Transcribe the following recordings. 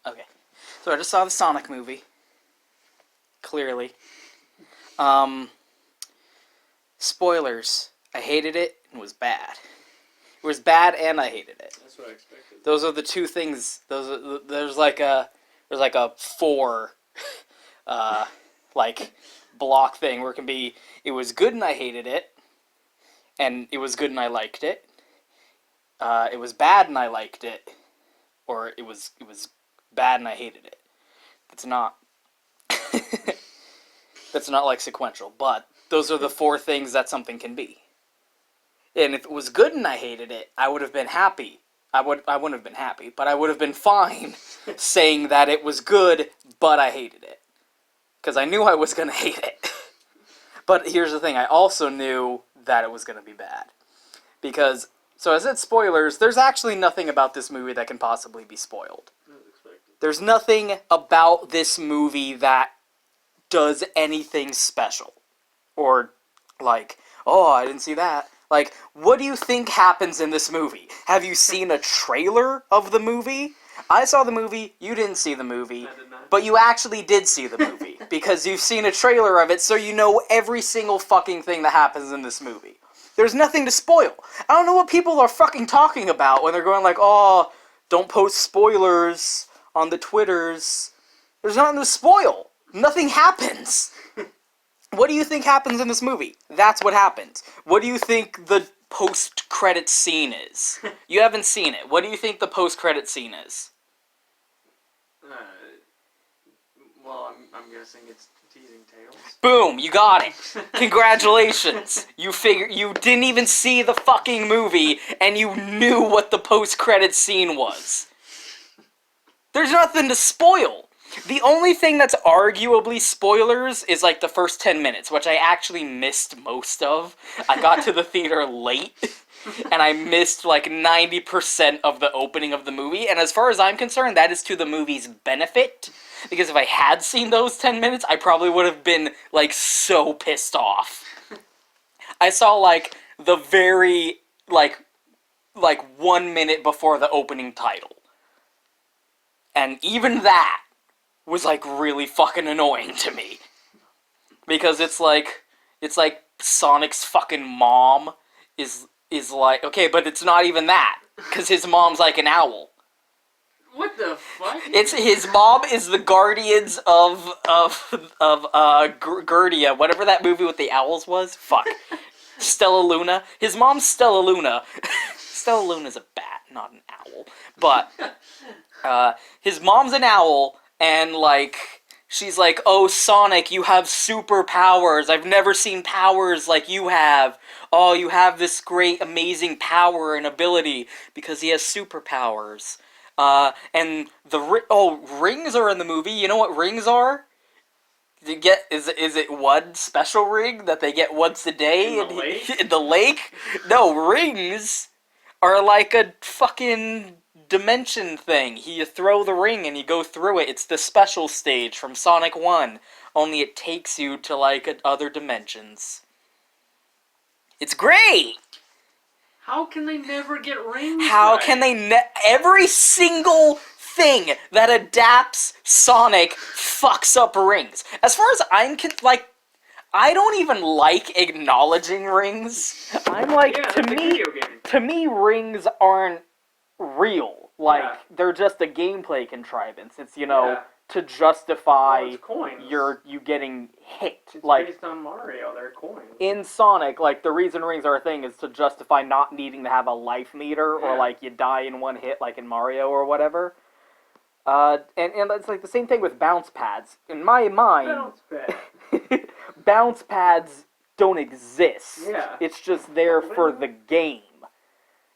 Okay. So I just saw the Sonic movie. Clearly. Spoilers. I hated it and it was bad. It was bad and I hated it. That's what I expected. Those are the two things. There's like a 4 like block thing where it can be it was good and I hated it, and it was good and I liked it. It was bad and I liked it, or it was bad and I hated it. It's not that's not like sequential, but those are the 4 things that something can be. And if it was good and I hated it, I would have been happy. I wouldn't have been happy, but I would have been fine saying that it was good, but I hated it. Because I knew I was going to hate it. But here's the thing, I also knew that it was going to be bad. Because, so I said spoilers, there's actually nothing about this movie that can possibly be spoiled. There's nothing about this movie that does anything special. Or, like, oh, I didn't see that. Like, what do you think happens in this movie? Have you seen a trailer of the movie? I saw the movie, you didn't see the movie, but you actually did see the movie. Because you've seen a trailer of it, so you know every single fucking thing that happens in this movie. There's nothing to spoil. I don't know what people are fucking talking about when they're going like, oh, don't post spoilers on the Twitters. There's nothing to spoil. Nothing happens. What do you think happens in this movie? That's what happens. What do you think the post-credit scene is? You haven't seen it. What do you think the post-credit scene is? Well, I'm guessing it's teasing Tails. Boom! You got it! Congratulations! You didn't even see the fucking movie, and you knew what the post-credit scene was. There's nothing to spoil! The only thing that's arguably spoilers is like the first 10 minutes, which I actually missed most of. I got to the theater late, and I missed like 90% of the opening of the movie, and as far as I'm concerned, that is to the movie's benefit, because if I had seen those 10 minutes, I probably would have been like so pissed off. I saw like the very, like 1 minute before the opening title. And even that was like really fucking annoying to me. Because it's like Sonic's fucking mom is like, okay, but it's not even that, because his mom's like an owl. What the fuck? It's his mom is the guardians of Gerdia, whatever that movie with the owls was. Fuck. Stella Luna. His mom's Stella Luna. Stella Luna's a bat, not an owl. But his mom's an owl. And, like, she's like, oh, Sonic, you have superpowers. I've never seen powers like you have. Oh, you have this great, amazing power and ability because he has superpowers. And rings are in the movie. You know what rings are? Is it one special ring that they get once a day in the lake? In the lake? No, rings are like a fucking dimension thing. You throw the ring and you go through it. It's the special stage from Sonic 1. Only it takes you to, like, other dimensions. It's great! How can they never get rings How right? can they every single thing that adapts Sonic fucks up rings. As far as I'm I don't even like acknowledging rings. I'm like, to me, rings aren't real. Like, they're just a gameplay contrivance. It's, to justify you getting hit. It's like, based on Mario, they're coins. In Sonic, like, the reason rings are a thing is to justify not needing to have a life meter, or, like, you die in one hit, like in Mario or whatever. And it's like the same thing with bounce pads. In my mind, bounce pads don't exist. Yeah. It's just there for the game.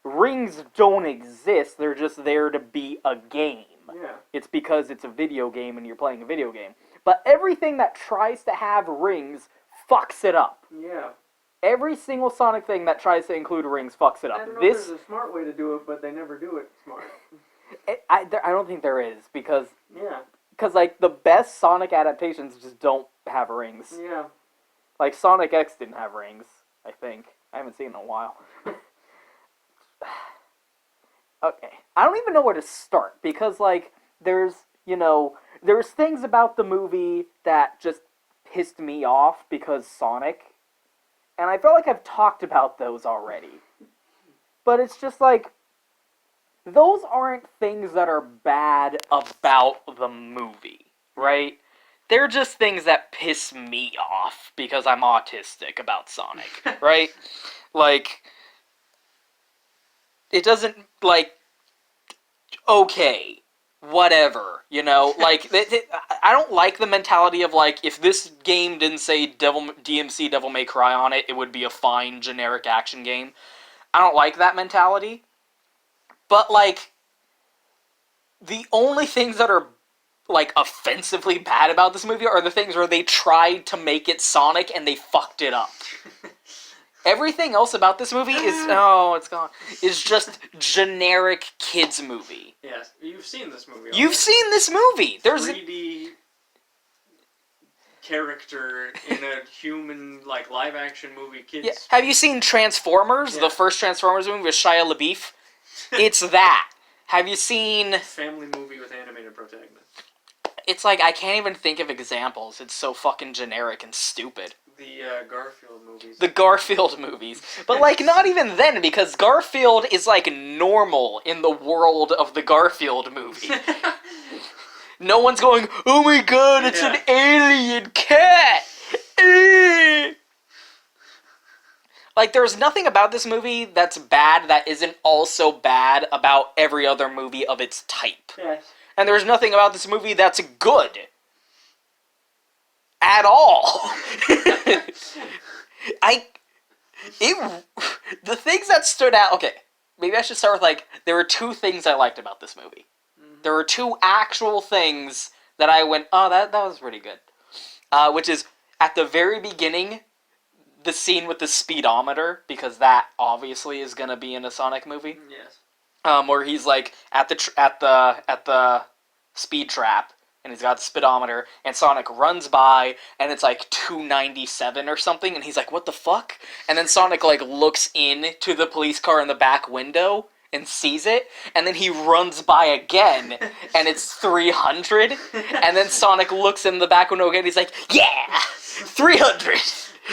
Rings don't exist, they're just there to be a game. Yeah. It's because it's a video game and you're playing a video game. But everything that tries to have rings fucks it up. Yeah. Every single Sonic thing that tries to include rings fucks it up. I don't know if there's a smart way to do it, but they never do it smart. I don't think there is, because like, the best Sonic adaptations just don't have rings. Yeah. Like, Sonic X didn't have rings, I think. I haven't seen it in a while. Okay. I don't even know where to start, because, like, there's things about the movie that just pissed me off because Sonic, and I feel like I've talked about those already. But it's just like, those aren't things that are bad about the movie, right? They're just things that piss me off because I'm autistic about Sonic, right? Like, it doesn't, like, okay, whatever, Like, I don't like the mentality of, like, if this game didn't say DMC Devil May Cry on it, it would be a fine, generic action game. I don't like that mentality. But, like, the only things that are, like, offensively bad about this movie are the things where they tried to make it Sonic and they fucked it up. Everything else about this movie is just generic kids movie. Yes, you've seen this movie. You've seen this movie. There's 3D character in a human, like, live action movie. Kids. Yeah. Have you seen Transformers? Yeah. The first Transformers movie with Shia LaBeouf. It's that. Have you seen family movie with animated protagonists? It's like, I can't even think of examples. It's so fucking generic and stupid. The Garfield movies. The Garfield movies. But, like, not even then, because Garfield is, like, normal in the world of the Garfield movie. No one's going, oh my god, it's an alien cat! Like, there's nothing about this movie that's bad that isn't also bad about every other movie of its type. Yes. And there's nothing about this movie that's good. At all. The things that stood out... Okay, maybe I should start with, like, there were two things I liked about this movie. Mm-hmm. There were two actual things that I went, oh, that was pretty good. Which is, at the very beginning, the scene with the speedometer, because that obviously is going to be in a Sonic movie. Yes. Where he's, like, at the speed trap, and he's got the speedometer, and Sonic runs by, and it's like 297 or something, and he's like, what the fuck? And then Sonic, like, looks in to the police car in the back window and sees it, and then he runs by again, and it's 300, and then Sonic looks in the back window again, and he's like, yeah! 300!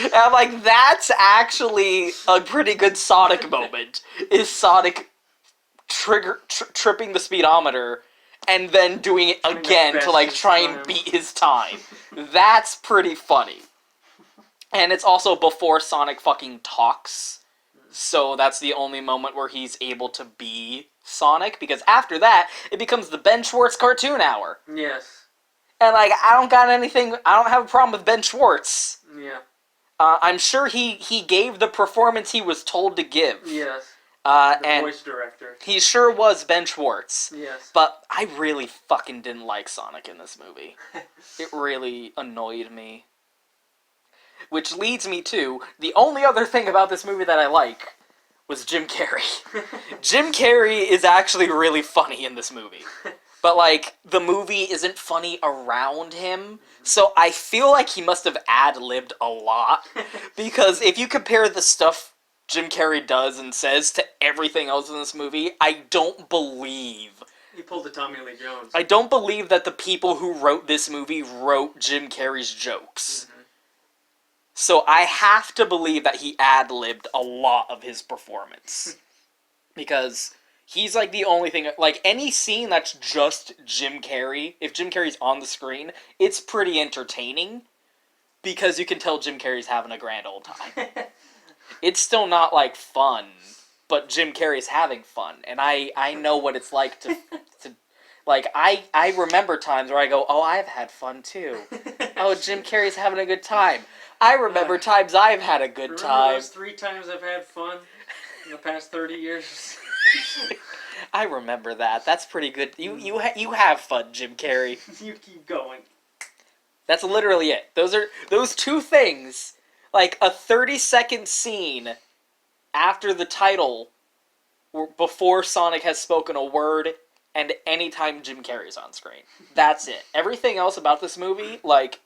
And I'm like, that's actually a pretty good Sonic moment, is Sonic tripping the speedometer and then doing it again to, like, try and beat his time. That's pretty funny. And it's also before Sonic fucking talks. So that's the only moment where he's able to be Sonic. Because after that, it becomes the Ben Schwartz cartoon hour. Yes. And, like, I don't have a problem with Ben Schwartz. Yeah. I'm sure he gave the performance he was told to give. Yes. And voice director. He sure was Ben Schwartz. Yes. But I really fucking didn't like Sonic in this movie. It really annoyed me. Which leads me to, the only other thing about this movie that I like was Jim Carrey. Jim Carrey is actually really funny in this movie. But, like, the movie isn't funny around him, so I feel like he must have ad-libbed a lot. Because if you compare the stuff Jim Carrey does and says to everything else in this movie, I don't believe... He pulled the Tommy Lee Jones. I don't believe that the people who wrote this movie wrote Jim Carrey's jokes. Mm-hmm. So I have to believe that he ad-libbed a lot of his performance. Because he's, like, the only thing... Like, any scene that's just Jim Carrey, if Jim Carrey's on the screen, it's pretty entertaining. Because you can tell Jim Carrey's having a grand old time. It's still not, like, fun, but Jim Carrey's having fun, and I know what it's like to like, I remember times where I go, oh, I've had fun, too. Oh, Jim Carrey's having a good time. I remember times I've had a good time. Those 3 times I've had fun in the past 30 years? I remember that. That's pretty good. You have fun, Jim Carrey. You keep going. That's literally it. Those two things... Like, a 30-second scene after the title, before Sonic has spoken a word, and anytime Jim Carrey's on screen. That's it. Everything else about this movie, like...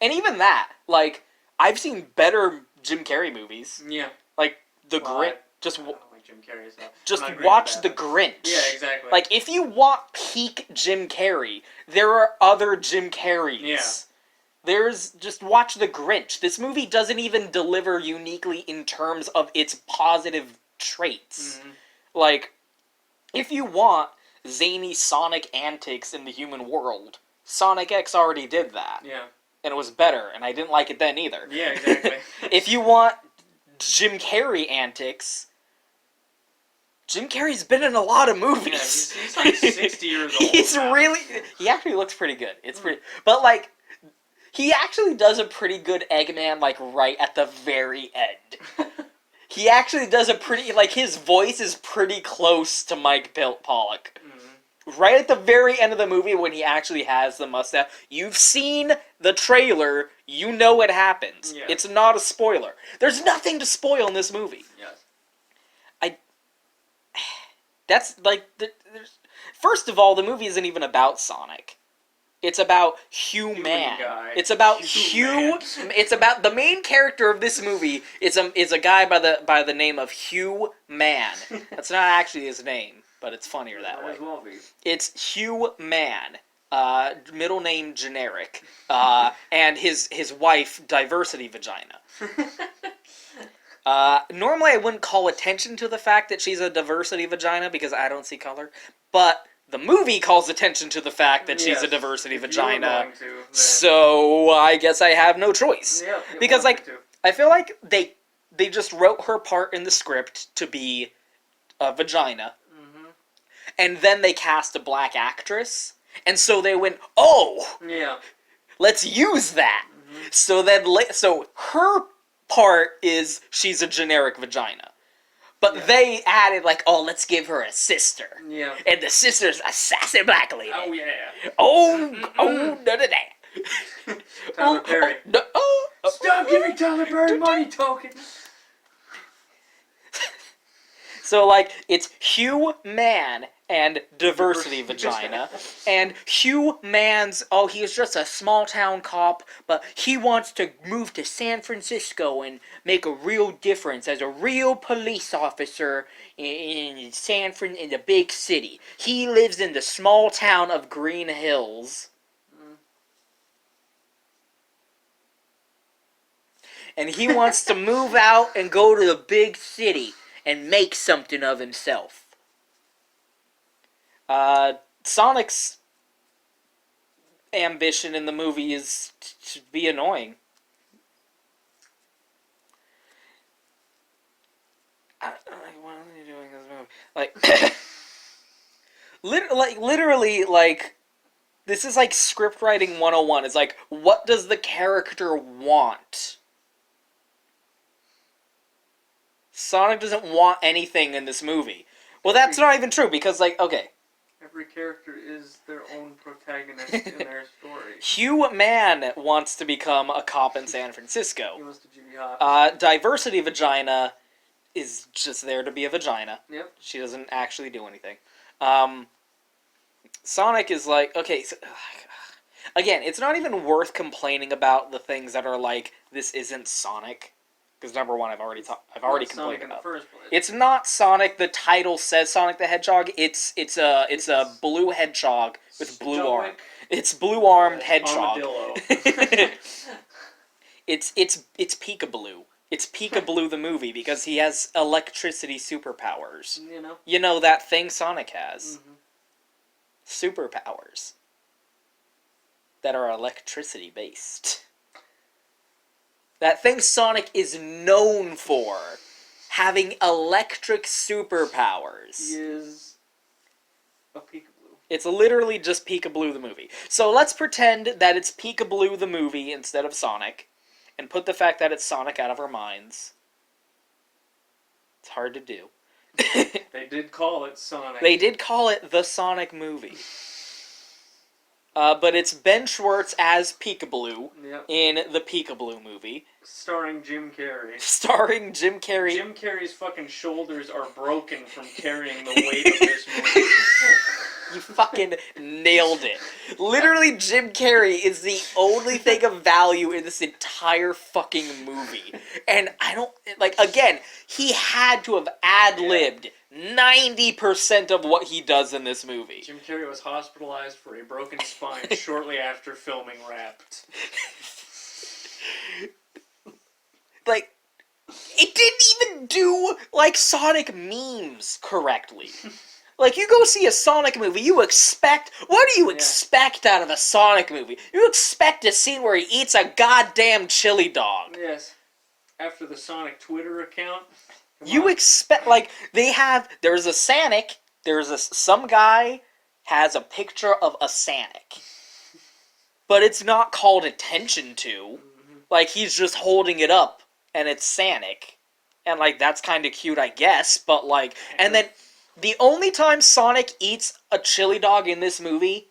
And even that, like, I've seen better Jim Carrey movies. Yeah. Like, The Well, Grinch... I don't know what Jim Carrey, so Just I'm not watch agreeing The with that. Grinch. Yeah, exactly. Like, if you want peak Jim Carrey, there are other Jim Carreys. Yeah. Just watch The Grinch. This movie doesn't even deliver uniquely in terms of its positive traits. Mm-hmm. Like, if you want zany Sonic antics in the human world, Sonic X already did that. Yeah. And it was better, and I didn't like it then either. Yeah, exactly. If you want Jim Carrey antics, Jim Carrey's been in a lot of movies. Yeah, he's like 60 years old. He's now. really... He actually looks pretty good. It's pretty... But, like, he actually does a pretty good Eggman, like, right at the very end. He actually does a pretty... Like, his voice is pretty close to Mike Pollock. Mm-hmm. Right at the very end of the movie when he actually has the mustache. You've seen the trailer. You know what happens. Yeah. It's not a spoiler. There's nothing to spoil in this movie. Yes. That's, like... First of all, the movie isn't even about Sonic. It's about Human. Guy. It's about Hugh. It's about the main character of this movie is a guy by the name of Hugh Man. That's not actually his name, but it's funnier that way. Might as well be. It's Hugh Man. Middle name generic. And his wife Diversity Vagina. Normally I wouldn't call attention to the fact that she's a diversity vagina because I don't see color, but the movie calls attention to the fact that she's a diversity vagina, so I guess I have no choice. Yep, because, like, I feel like they just wrote her part in the script to be a vagina, and then they cast a black actress, and so they went, oh, let's use that. So her part is she's a generic vagina. But they added, like, oh, let's give her a sister. Yeah. And the sister's a sassy black lady. Oh, yeah. Oh, none of that. Tyler Perry. Stop giving Tyler Perry money, token. So, like, it's Hugh Man and Diversity Vagina. And Hugh Man's, he's just a small-town cop, but he wants to move to San Francisco and make a real difference as a real police officer in the big city. He lives in the small town of Green Hills. And he wants to move out and go to the big city and make something of himself. Sonic's ambition in the movie is to be annoying. What are you doing in this movie? Literally, this is like script writing 101. It's like, what does the character want? Sonic doesn't want anything in this movie. Well, that's not even true, because, like, okay. Every character is their own protagonist in their story. Hugh Man wants to become a cop in San Francisco. He wants to Jimmy Hop. Diversity Vagina is just there to be a vagina. Yep. She doesn't actually do anything. Sonic is like, okay, so, again, it's not even worth complaining about the things that are like, this isn't Sonic. Because number one, I've already complained about. It's not Sonic. The title says Sonic the Hedgehog. It's a blue hedgehog with blue arm. It's blue-armed hedgehog. It's Peekaboo. It's Peekaboo the movie because he has electricity superpowers. You know that thing Sonic has. Superpowers that are electricity based. That thing Sonic is known for, having electric superpowers. He is a Peekaboo. It's literally just Peekaboo the movie. So let's pretend that it's Peekaboo the movie instead of Sonic, and put the fact that it's Sonic out of our minds. It's hard to do. They did call it Sonic. They did call it the Sonic movie. But it's Ben Schwartz as Peekaboo in the Peekaboo movie. Starring Jim Carrey. Starring Jim Carrey. Jim Carrey's fucking shoulders are broken from carrying the weight of this movie. You fucking nailed it. Literally, Jim Carrey is the only thing of value in this entire fucking movie. And I don't, like, again, he had to have ad-libbed 90% of what he does in this movie. Jim Carrey was hospitalized for a broken spine shortly after filming Wrapped. Like, it didn't even do, like, Sonic memes correctly. Like, you go see a Sonic movie, you expect... What do you expect out of a Sonic movie? You expect a scene where he eats a goddamn chili dog. Yes. After the Sonic Twitter account. You expect... Like, they have... There's a Sonic. Some guy has a picture of a Sonic. But it's not called attention to. Mm-hmm. Like, he's just holding it up, and it's Sonic. And, like, that's kind of cute, I guess, but, like... And then... The only time Sonic eats a chili dog in this movie,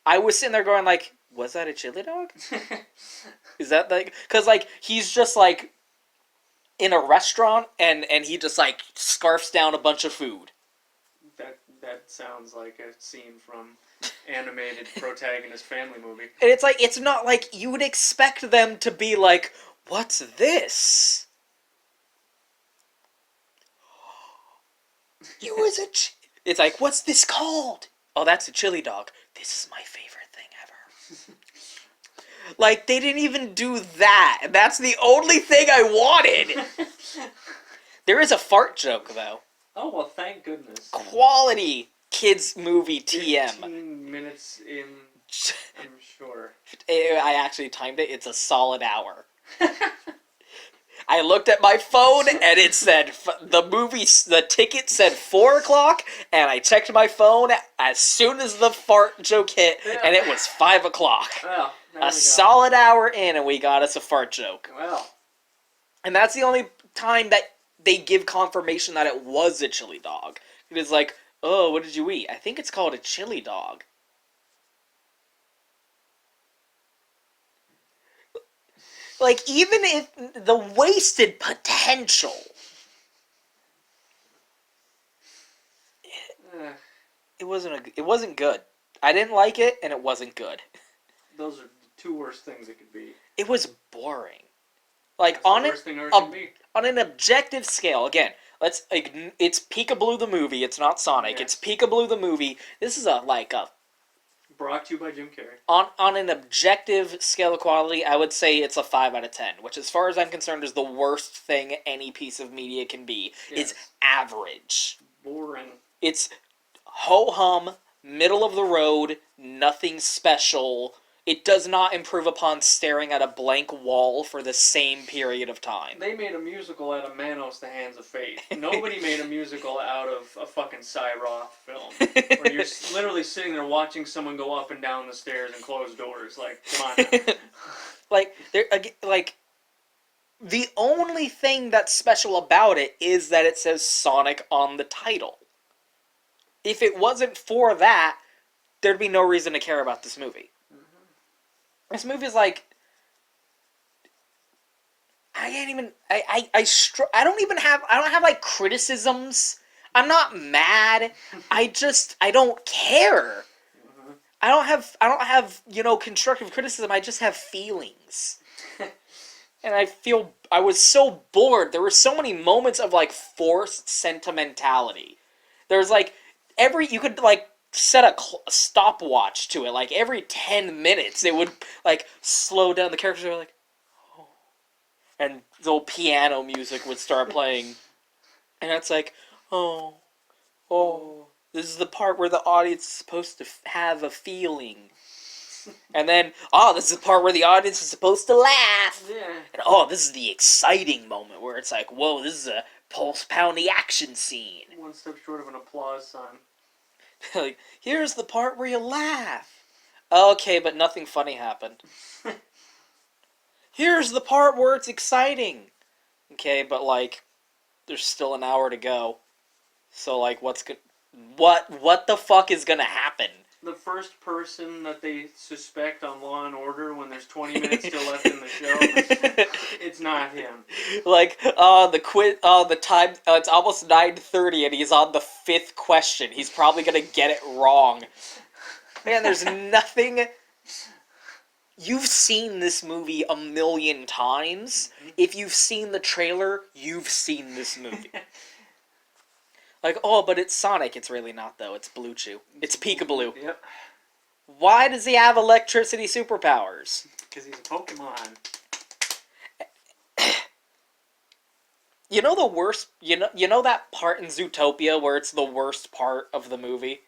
I was sitting there going like, was that a chili dog? Is that like... Because, like, he's just, like, in a restaurant, and he just, like, scarfs down a bunch of food. That sounds like a scene from animated protagonist family movie. And it's like, it's not like you would expect them to be like, what's this? It was It's like, what's this called? Oh, that's a chili dog. This is my favorite thing ever. Like, they didn't even do that. That's the only thing I wanted. There is a fart joke, though. Oh, well, thank goodness. Quality kids movie TM. 15 minutes in, I'm sure. I actually timed it. It's a solid hour. I looked at my phone, and it said, the ticket said 4 o'clock, and I checked my phone as soon as the fart joke hit, and it was 5 o'clock. Well, a solid hour in, and we got us a fart joke. Well. And that's the only time that they give confirmation that it was a chili dog. It is like, oh, what did you eat? I think it's called a chili dog. Like, even if the wasted potential, it wasn't good. I didn't like it, and it wasn't good. Those are the two worst things it could be. It was boring. Like, That's the worst thing it can be. On an objective scale, again, it's Peekaboo the movie. It's not Sonic. Yes. It's Peekaboo the movie. This is a Brought to you by Jim Carrey. On an objective scale of quality, I would say it's a 5 out of 10, which as far as I'm concerned is the worst thing any piece of media can be. Yes. It's average. Boring. It's ho-hum, middle of the road, nothing special. It does not improve upon staring at a blank wall for the same period of time. They made a musical out of Manos, The Hands of Fate. Nobody made a musical out of a fucking Cy Roth film. Where you're literally sitting there watching someone go up and down the stairs and close doors. Like, come on now. The only thing that's special about it is that it says Sonic on the title. If it wasn't for that, there'd be no reason to care about this movie. This movie is like, I don't have like criticisms. I'm not mad. I don't care. I don't have, constructive criticism. I just have feelings. And I was so bored. There were so many moments of like forced sentimentality. There's like, you could like, set a stopwatch to it. Like, every 10 minutes, it would, like, slow down. The characters were like, oh. And the old piano music would start playing. And it's like, oh. This is the part where the audience is supposed to have a feeling. And then, this is the part where the audience is supposed to laugh. Yeah. And, this is the exciting moment where it's like, whoa, this is a pulse-pounding action scene. One step short of an applause sign. Like, here's the part where you laugh. Okay, but nothing funny happened. Here's the part where it's exciting. Okay, but like, there's still an hour to go. So like, what the fuck is gonna happen? the first person that they suspect on Law and Order when there's 20 minutes still left in the show? It's not him. Like, the time, it's almost 9:30 and he's on the 5th question. He's probably gonna get it wrong. Man, there's nothing... You've seen this movie a million times. If you've seen the trailer, you've seen this movie. Like, oh, but it's Sonic. It's really not, though. It's Blue Chew. It's Peekaboo. Yep. Why does he have electricity superpowers? Because he's a Pokemon. You know the worst... You know that part in Zootopia where it's the worst part of the movie?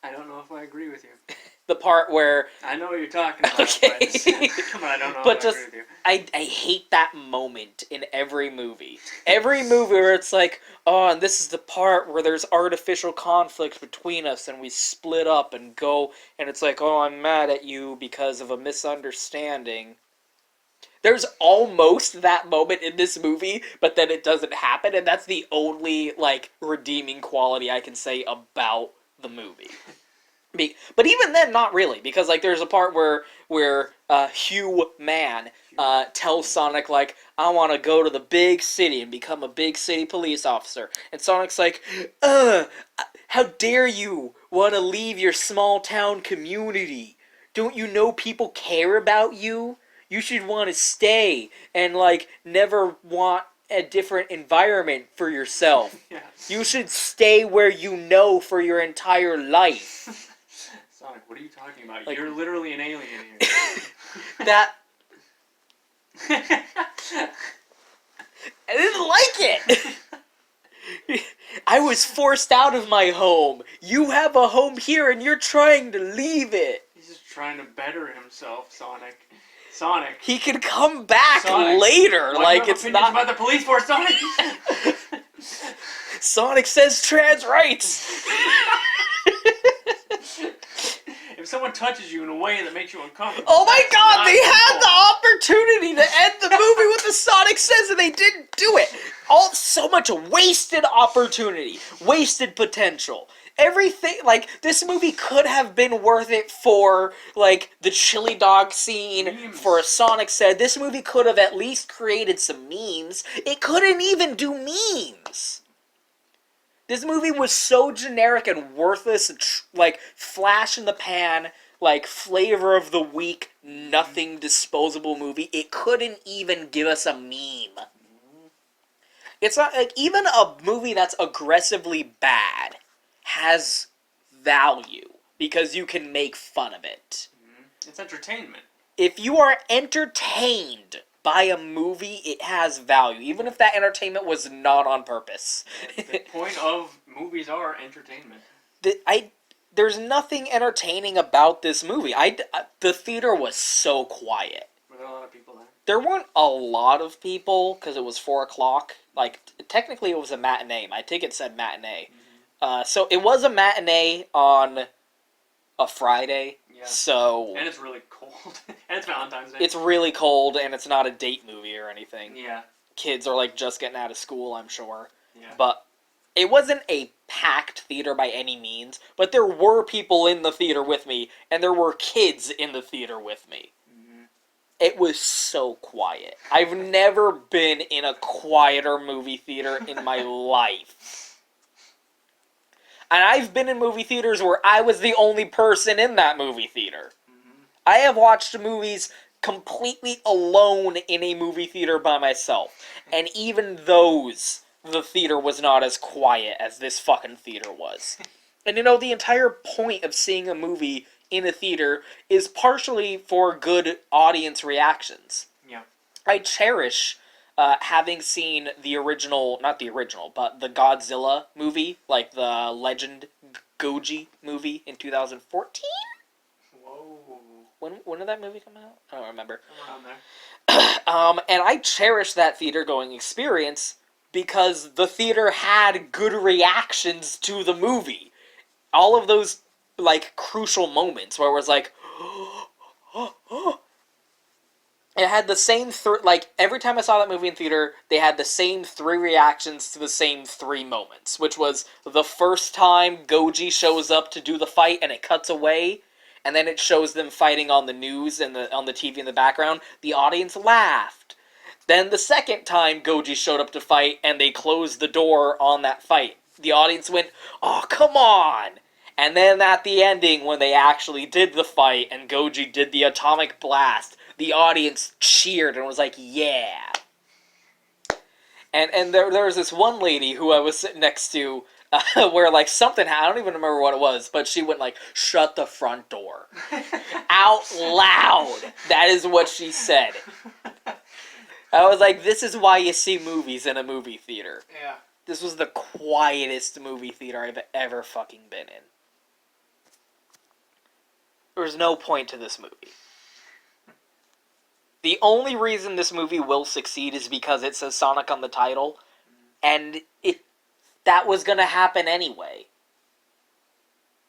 I don't know if I agree with you. The part where... I know what you're talking about, Okay. but come on, I don't know But if I agree with you. I hate that moment in every movie. Every movie where it's like, oh, and this is the part where there's artificial conflict between us and we split up and go, and it's like, oh, I'm mad at you because of a misunderstanding. There's almost that moment in this movie, but then it doesn't happen, and that's the only, like, redeeming quality I can say about the movie. But even then, not really, because like there's a part where Hugh Man tells Sonic like, I want to go to the big city and become a big city police officer, and Sonic's like, how dare you want to leave your small town community? Don't you know people care about you? You should want to stay and like never want a different environment for yourself. Yeah. You should stay where you know for your entire life. Sonic, what are you talking about? Like, you're literally an alien here. That... I didn't like it! I was forced out of my home. You have a home here and you're trying to leave it. He's just trying to better himself, Sonic. Sonic. He can come back Sonic, later. Why Like, do you have it's opinions not... about the police force, Sonic? Sonic says trans rights! If someone touches you in a way that makes you uncomfortable... Oh my god, not they had cool. the opportunity to end the movie with the Sonic Says and they didn't do it! So much wasted opportunity. Wasted potential. Everything, like, this movie could have been worth it for, like, the chili dog scene, Memes. for a Sonic Said. This movie could have at least created some memes. It couldn't even do memes. This movie was so generic and worthless, like, flash in the pan, like, flavor of the week, nothing disposable movie. It couldn't even give us a meme. It's not, like, even a movie that's aggressively bad has value, because you can make fun of it. It's entertainment. If you are entertained by a movie, it has value, even if that entertainment was not on purpose. The point of movies are entertainment. There's nothing entertaining about this movie. The theater was so quiet. Were there a lot of people there? There weren't a lot of people, because it was 4 o'clock. Like, technically it was a matinee. My ticket said matinee. So it was a matinee on a Friday. Yeah. So... And it's really cold. And it's Valentine's Day. It's really cold, and it's not a date movie or anything. Yeah. Kids are, like, just getting out of school, I'm sure. Yeah. But it wasn't a packed theater by any means, but there were people in the theater with me, and there were kids in the theater with me. Mm-hmm. It was so quiet. I've never been in a quieter movie theater in my life. And I've been in movie theaters where I was the only person in that movie theater. Mm-hmm. I have watched movies completely alone in a movie theater by myself. And even those, the theater was not as quiet as this fucking theater was. And you know, the entire point of seeing a movie in a theater is partially for good audience reactions. Yeah. I cherish having seen the original, not the original, but the Godzilla movie, like the Legend Goji movie in 2014? Whoa. When did that movie come out? I don't remember. Around there. And I cherish that theater-going experience because the theater had good reactions to the movie. All of those, like, crucial moments where it was like, It had the same like every time I saw that movie in theater, they had the same 3 reactions to the same 3 moments, which was the first time Goji shows up to do the fight and it cuts away, and then it shows them fighting on the news and on the TV in the background. The audience laughed. Then the second time Goji showed up to fight and they closed the door on that fight, the audience went, "Oh, come on!" And then at the ending, when they actually did the fight and Goji did the atomic blast, the audience cheered and was like, "Yeah!" And there was this one lady who I was sitting next to, where like something, I don't even remember what it was, but she went like, "Shut the front door." Out loud. That is what she said. I was like, this is why you see movies in a movie theater. Yeah. This was the quietest movie theater I've ever fucking been in. There was no point to this movie. The only reason this movie will succeed is because it says Sonic on the title, and that was gonna happen anyway.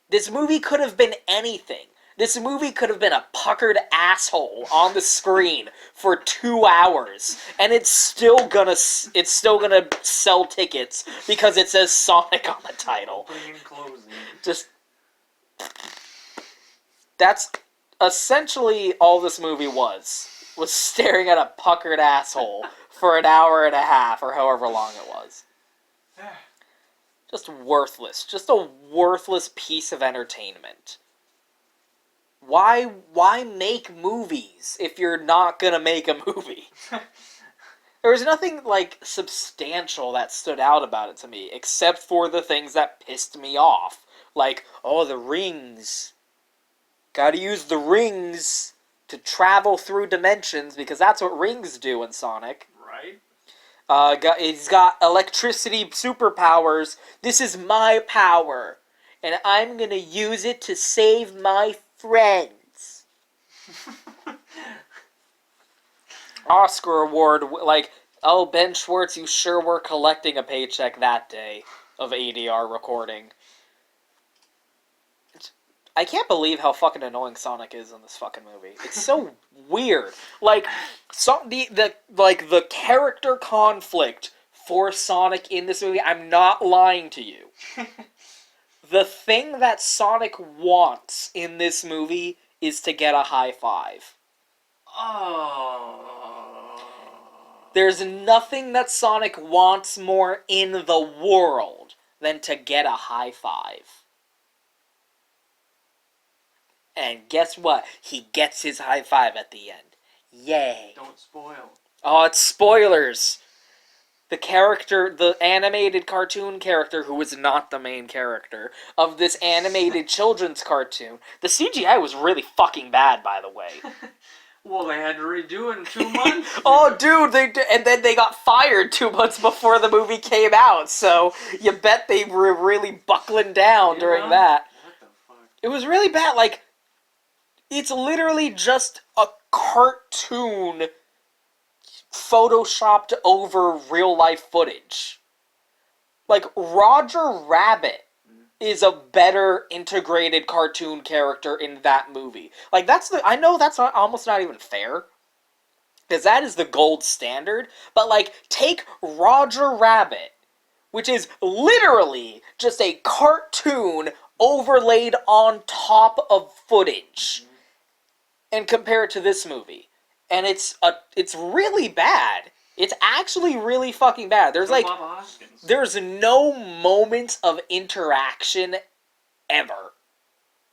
This movie could have been anything. This movie could have been a puckered asshole on the screen for 2 hours, and it's still gonna sell tickets because it says Sonic on the title. Opening and closing. Just that's essentially all this movie was staring at a puckered asshole for an hour and a half or however long it was. Just worthless. Just a worthless piece of entertainment. Why make movies if you're not gonna make a movie? There was nothing, like, substantial that stood out about it to me, except for the things that pissed me off. Like, oh, the rings. Gotta use the rings to travel through dimensions, because that's what rings do in Sonic. Right? He's got electricity superpowers. This is my power, and I'm gonna use it to save my friends. Oscar award, like, oh, Ben Schwartz, you sure were collecting a paycheck that day of ADR recording. I can't believe how fucking annoying Sonic is in this fucking movie. It's so weird. Like, the character conflict for Sonic in this movie, I'm not lying to you. The thing that Sonic wants in this movie is to get a high five. Oh. There's nothing that Sonic wants more in the world than to get a high five. And guess what? He gets his high five at the end. Yay. Don't spoil. Oh, it's spoilers. The animated cartoon character, who is not the main character, of this animated children's cartoon. The CGI was really fucking bad, by the way. Well, they had to redo it in 2 months. Oh, dude, and then they got fired 2 months before the movie came out, so you bet they were really buckling down during that. What the fuck? It was really bad, like, it's literally just a cartoon photoshopped over real-life footage. Like, Roger Rabbit is a better integrated cartoon character in that movie. Like, I know that's almost not even fair, because that is the gold standard, but, like, take Roger Rabbit, which is literally just a cartoon overlaid on top of footage, and compare it to this movie. And it's really bad. It's actually really fucking bad. There's no moments of interaction ever.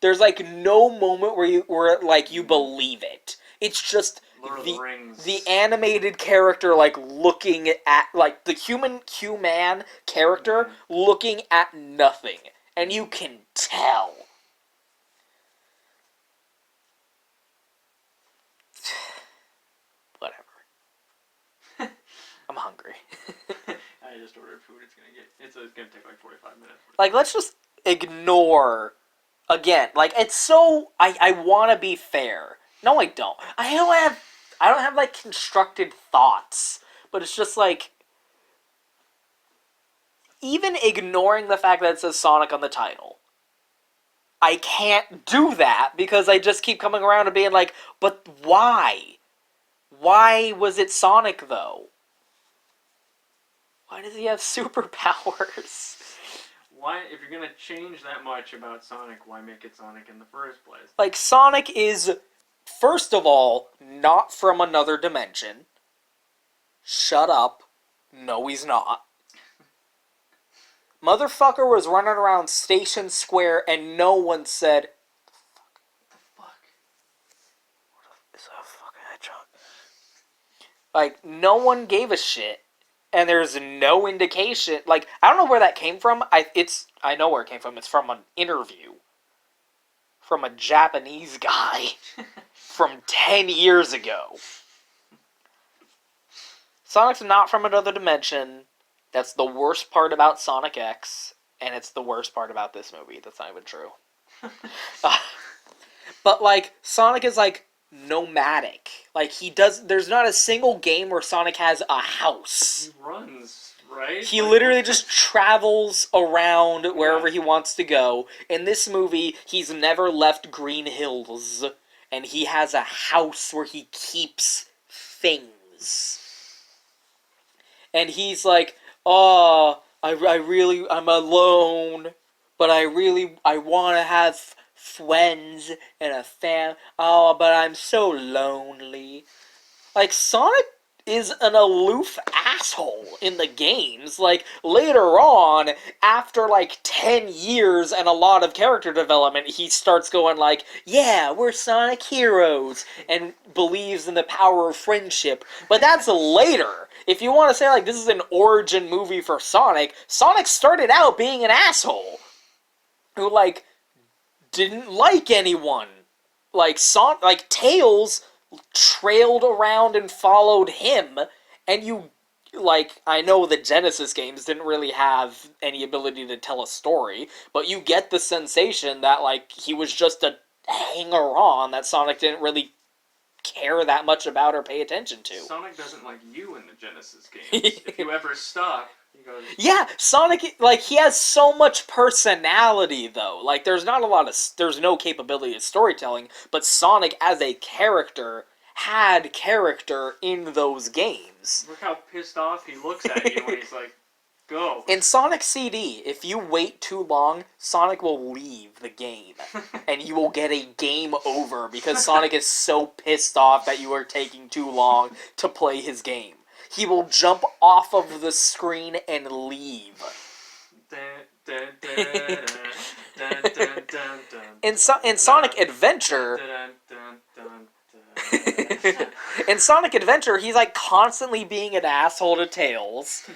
There's like no moment where you believe it. It's just the animated character like looking at like the human character looking at nothing, and you can tell. I'm hungry. I just ordered food. It's gonna take like 45 minutes. Like, let's just ignore again. Like, it's so I want to be fair. No, I don't. I don't have like constructed thoughts, but it's just like even ignoring the fact that it says Sonic on the title. I can't do that because I just keep coming around to being like, but why? Why was it Sonic, though? Why does he have superpowers? Why, if you're gonna change that much about Sonic, why make it Sonic in the first place? Like, Sonic is, first of all, not from another dimension. Shut up. No, he's not. Motherfucker was running around Station Square and no one said, What the fuck? What is that fucking hedgehog? Like, no one gave a shit. And there's no indication. Like, I don't know where that came from. I know where it came from. It's from an interview. From a Japanese guy. From 10 years ago. Sonic's not from another dimension. That's the worst part about Sonic X. And it's the worst part about this movie. That's not even true. But, like, Sonic is, like, nomadic. Like, there's not a single game where Sonic has a house. He runs, right? He literally just travels around wherever he wants to go. In this movie, he's never left Green Hills. And he has a house where he keeps things. And he's like, oh, I'm alone. But I want to have friends and a fam. Oh, but I'm so lonely. Like, Sonic is an aloof asshole in the games. Like, later on, after, like, 10 years and a lot of character development, he starts going like, yeah, we're Sonic heroes, and believes in the power of friendship. But that's later. If you want to say, like, this is an origin movie for Sonic, Sonic started out being an asshole. Who, like, didn't like anyone. Like, Tails trailed around and followed him, and I know the Genesis games didn't really have any ability to tell a story, but you get the sensation that, like, he was just a hanger-on that Sonic didn't really care that much about or pay attention to. Sonic doesn't like you in the Genesis games. If you ever stop, he goes... Yeah, Sonic, like, he has so much personality, though. Like, there's no capability of storytelling, but Sonic as a character had character in those games. Look how pissed off he looks at you when he's like, go. In Sonic CD, if you wait too long, Sonic will leave the game. And you will get a game over because Sonic is so pissed off that you are taking too long to play his game. He will jump off of the screen and leave. In Sonic Adventure... In Sonic Adventure, he's, like, constantly being an asshole to Tails.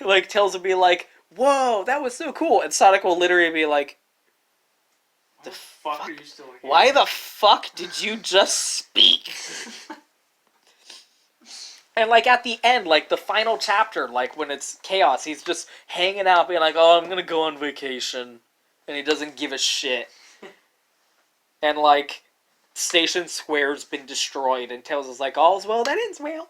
Like, Tails will be like, whoa, that was so cool. And Sonic will literally be like, the fuck are you still here? Why the fuck did you just speak? And, like, at the end, like, the final chapter, like, when it's chaos, he's just hanging out, being like, oh, I'm gonna go on vacation. And he doesn't give a shit. And, like, Station Square's been destroyed, and Tails is like, all's well that ends well.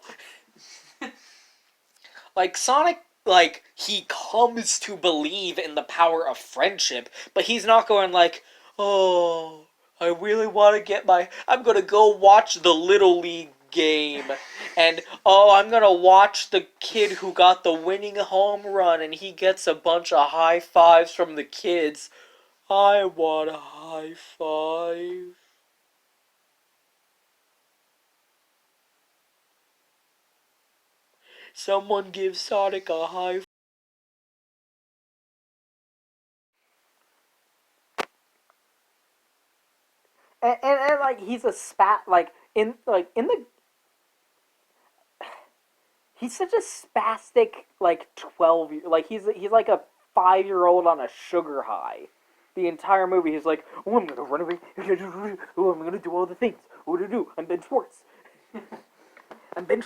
Like, Sonic, like, he comes to believe in the power of friendship, but he's not going like, oh, I really want to I'm gonna go watch the Little League game, and, oh, I'm gonna watch the kid who got the winning home run, and he gets a bunch of high fives from the kids. I want a high five. Someone give Sonic a high five. And like, he's a he's such a spastic, like, 12-year, like, he's like a 5-year-old on a sugar high. The entire movie, he's like, oh, I'm gonna run away, oh, I'm gonna do all the things, what do I do, I'm Ben Schwartz. I'm Ben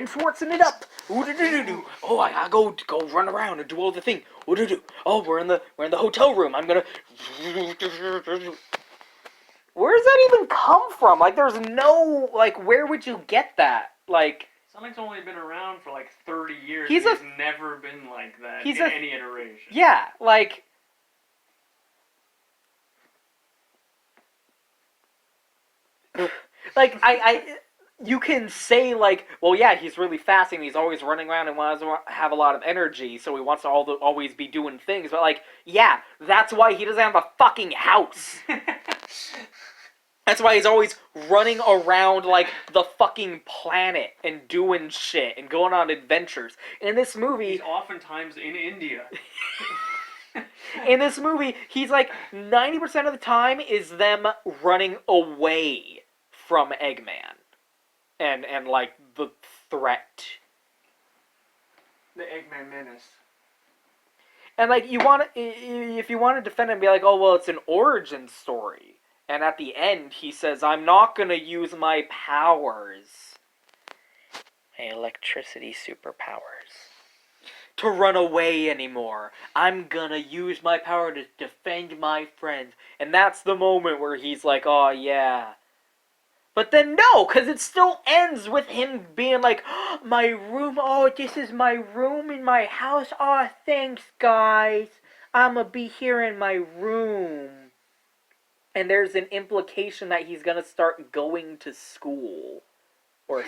Schwartzing it up. Oh, I gotta go run around and do all the things. Oh, we're in the hotel room. I'm gonna. Where does that even come from? Like, there's no, like, where would you get that? Like, Sonic's only been around for like 30 years. He's never been like that in any iteration. Yeah, like. Like, you can say, like, well, yeah, he's really fast and he's always running around and wants to have a lot of energy, so he wants to always be doing things. But, like, yeah, that's why he doesn't have a fucking house. That's why he's always running around, like, the fucking planet and doing shit and going on adventures. In this movie... He's oftentimes in India. In this movie, he's, like, 90% of the time is them running away from Eggman. And like, the threat. The Eggman menace. And, like, if you want to defend him, be like, oh, well, it's an origin story. And at the end, he says, I'm not going to use my powers. My electricity superpowers. To run away anymore. I'm going to use my power to defend my friends. And that's the moment where he's like, oh, yeah. But then no, because it still ends with him being like, oh, my room, oh, this is my room in my house. Oh, thanks, guys. I'm going to be here in my room. And there's an implication that he's going to start going to school. Or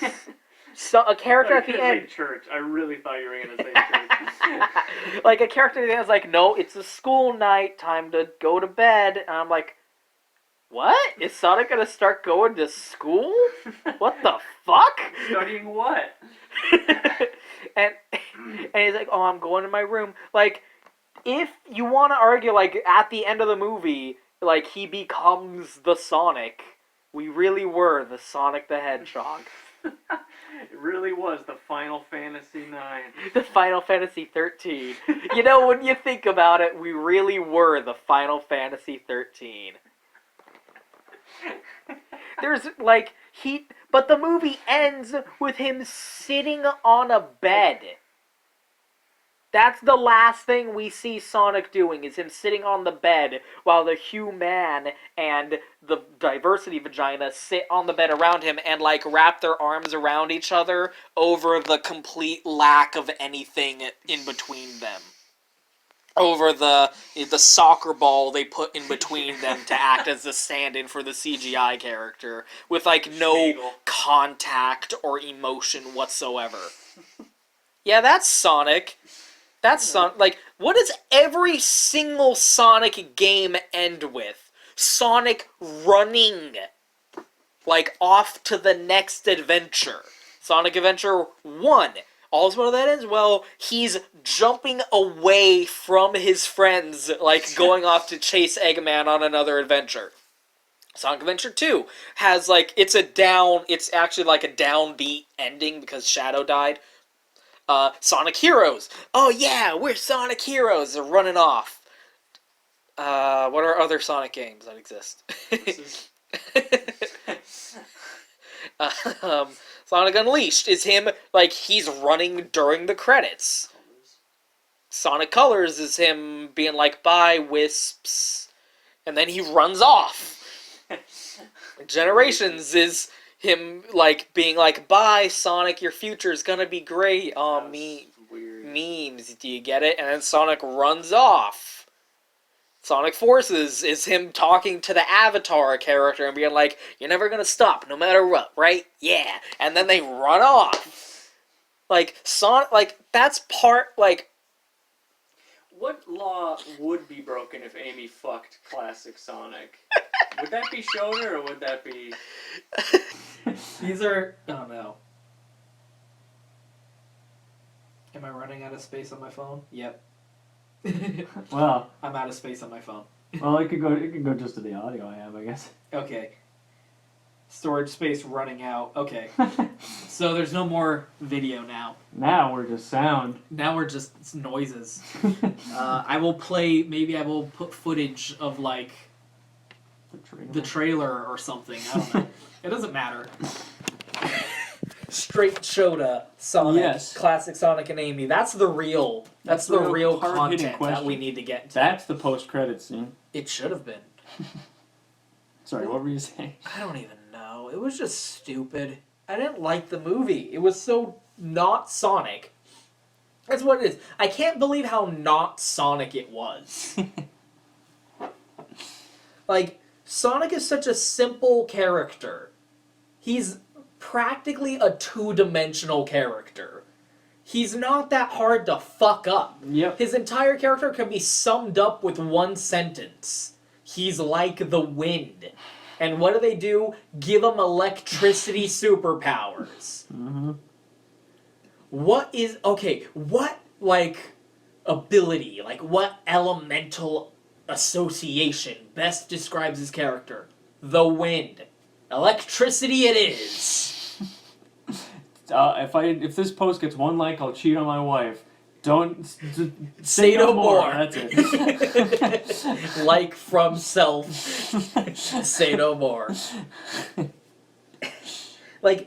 so, a character at the end. Church. I really thought you were going to say church. Like, a character at the end is like, no, it's a school night, time to go to bed. And I'm like, what? Is Sonic gonna start going to school? What the fuck? Studying what? and he's like, oh, I'm going to my room. Like, if you want to argue, like, at the end of the movie, like, he becomes the Sonic, we really were the Sonic the Hedgehog. It really was the Final Fantasy IX. The Final Fantasy 13. You know, when you think about it, we really were the Final Fantasy 13. There's, like, but the movie ends with him sitting on a bed. That's the last thing we see Sonic doing, is him sitting on the bed while the Human and the Diversity Vagina sit on the bed around him and, like, wrap their arms around each other over the complete lack of anything in between them. Over the soccer ball they put in between them to act as the stand-in for the CGI character, with, like, no contact or emotion whatsoever. Yeah, that's Sonic. That's Sonic. Like, what does every single Sonic game end with? Sonic running, like, off to the next adventure. Sonic Adventure 1. All's well that ends well. He's jumping away from his friends, like, going off to chase Eggman on another adventure. Sonic Adventure 2 has, like, it's actually like a downbeat ending because Shadow died. Sonic Heroes. Oh yeah, we're Sonic Heroes. They're running off. What are other Sonic games that exist? Sonic Unleashed is him, like, he's running during the credits. Sonic Colors is him being like, bye, wisps. And then he runs off. Generations is him, like, being like, bye, Sonic, your future's gonna be great. Aw, memes, do you get it? And then Sonic runs off. Sonic Forces is him talking to the Avatar character and being like, you're never gonna stop, no matter what, right? Yeah. And then they run off. Like, Sonic, like, that's part, like... What law would be broken if Amy fucked classic Sonic? Would that be Shoulder, or would that be... These are... Oh, no. Am I running out of space on my phone? Yep. Well, I'm out of space on my phone. well, it could go just to the audio I have, I guess. Okay. Storage space running out. Okay. So there's no more video now. Now we're just sound. Now we're just noises. I will put footage of, like, the trailer or something. I don't know. It doesn't matter. Straight Shoda, Sonic, yes. Classic Sonic and Amy. That's the real content that we need to get to. That's the post-credits scene. It should have been. Sorry, what were you saying? I don't even know. It was just stupid. I didn't like the movie. It was so not Sonic. That's what it is. I can't believe how not Sonic it was. Like, Sonic is such a simple character. He's practically a two-dimensional character. He's not that hard to fuck up. Yep. His entire character can be summed up with one sentence. He's like the wind. And what do? Give him electricity superpowers. Mm-hmm. What, ability, what elemental association best describes his character? The wind. Electricity it is. If this post gets 1 like, I'll cheat on my wife. Don't Say no more. That's it. Like from self. Say no more.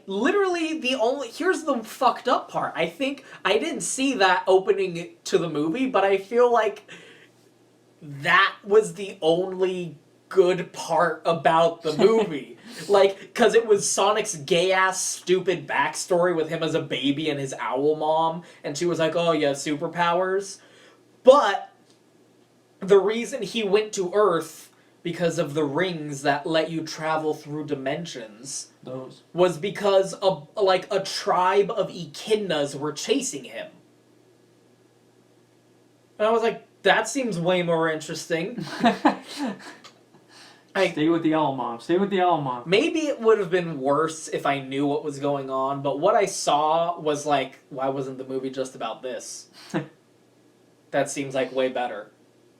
Literally here's the fucked up part. I think I didn't see that opening to the movie, but I feel like that was the only good part about the movie. Because it was Sonic's gay-ass, stupid backstory with him as a baby and his owl mom, and she was like, oh, you have superpowers. But the reason he went to Earth, because of the rings that let you travel through dimensions, was because a tribe of echidnas were chasing him. And I was like, that seems way more interesting. Stay with the owl mom. Stay with the owl mom. Maybe it would have been worse if I knew what was going on, but what I saw was why wasn't the movie just about this? That seems like way better.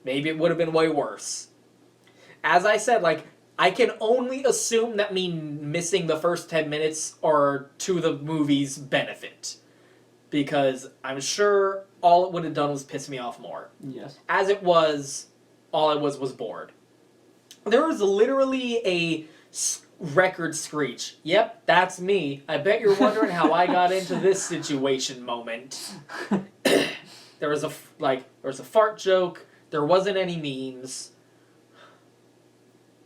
Maybe it would have been way worse. As I said, I can only assume that me missing the first 10 minutes are to the movie's benefit. Because I'm sure all it would have done was piss me off more. Yes. As it was, all I was bored. There was literally a record screech. Yep, that's me. I bet you're wondering how I got into this situation moment. There was a fart joke. There wasn't any memes.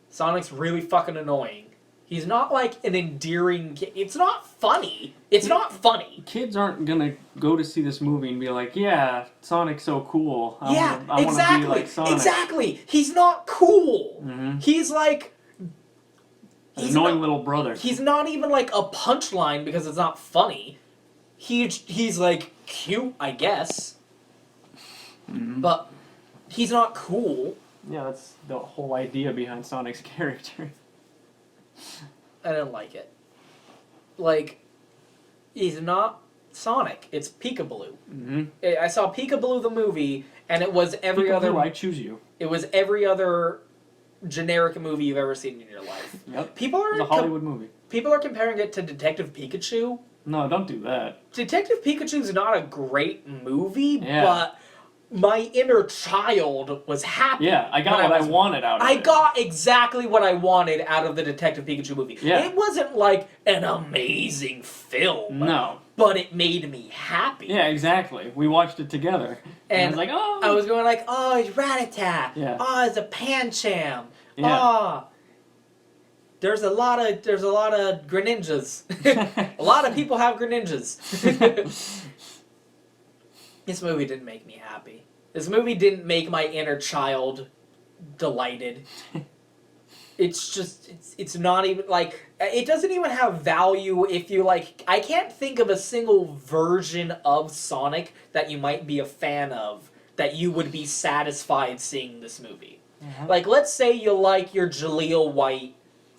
Sonic's really fucking annoying. He's not an endearing kid. It's not funny. It's not funny. Kids aren't gonna go to see this movie and be like, yeah, Sonic's so cool. I exactly. wanna be like Sonic. Exactly. He's not cool. Mm-hmm. He's An annoying little brother. He's not even a punchline because it's not funny. He's cute, I guess. Mm-hmm. But he's not cool. Yeah, that's the whole idea behind Sonic's character. I didn't like it. He's not Sonic. It's Peekaboo. Mm-hmm. I saw Peekaboo the movie, and it was every other. I choose you. It was every other generic movie you've ever seen in your life. Yep. It's a Hollywood movie. People are comparing it to Detective Pikachu. No, don't do that. Detective Pikachu's not a great movie, Yeah. but my inner child was happy. Yeah, I got what I wanted out of it. I got exactly what I wanted out of the Detective Pikachu movie. Yeah. It wasn't an amazing film. No. But it made me happy. Yeah, exactly. We watched it together. And I was like, oh. I was going oh, it's Rat-a-tat. Yeah. Oh, it's a Pancham. Yeah. Oh. There's a lot of Greninjas. A lot of people have Greninjas. This movie didn't make me happy. This movie didn't make my inner child delighted. It's not even, it doesn't even have value if you, I can't think of a single version of Sonic that you might be a fan of that you would be satisfied seeing this movie. Mm-hmm. Let's say you like your Jaleel White,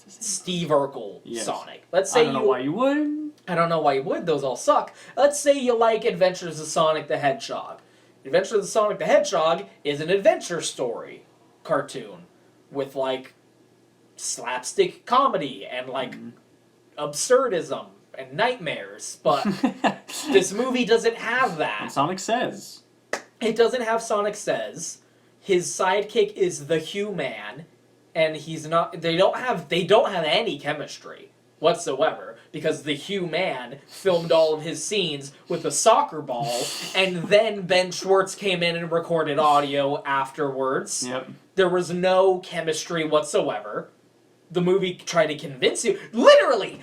Steve Urkel Sonic. Let's say I don't know why you would. I don't know why you would. Those all suck. Let's say you like Adventures of Sonic the Hedgehog. Adventures of Sonic the Hedgehog is an adventure story cartoon with, slapstick comedy and, absurdism and nightmares. But this movie doesn't have that. And Sonic Says. It doesn't have Sonic Says. His sidekick is the Human, and he's not. They don't have any chemistry whatsoever because the Human filmed all of his scenes with a soccer ball, and then Ben Schwartz came in and recorded audio afterwards. Yep. There was no chemistry whatsoever. The movie tried to convince you. Literally,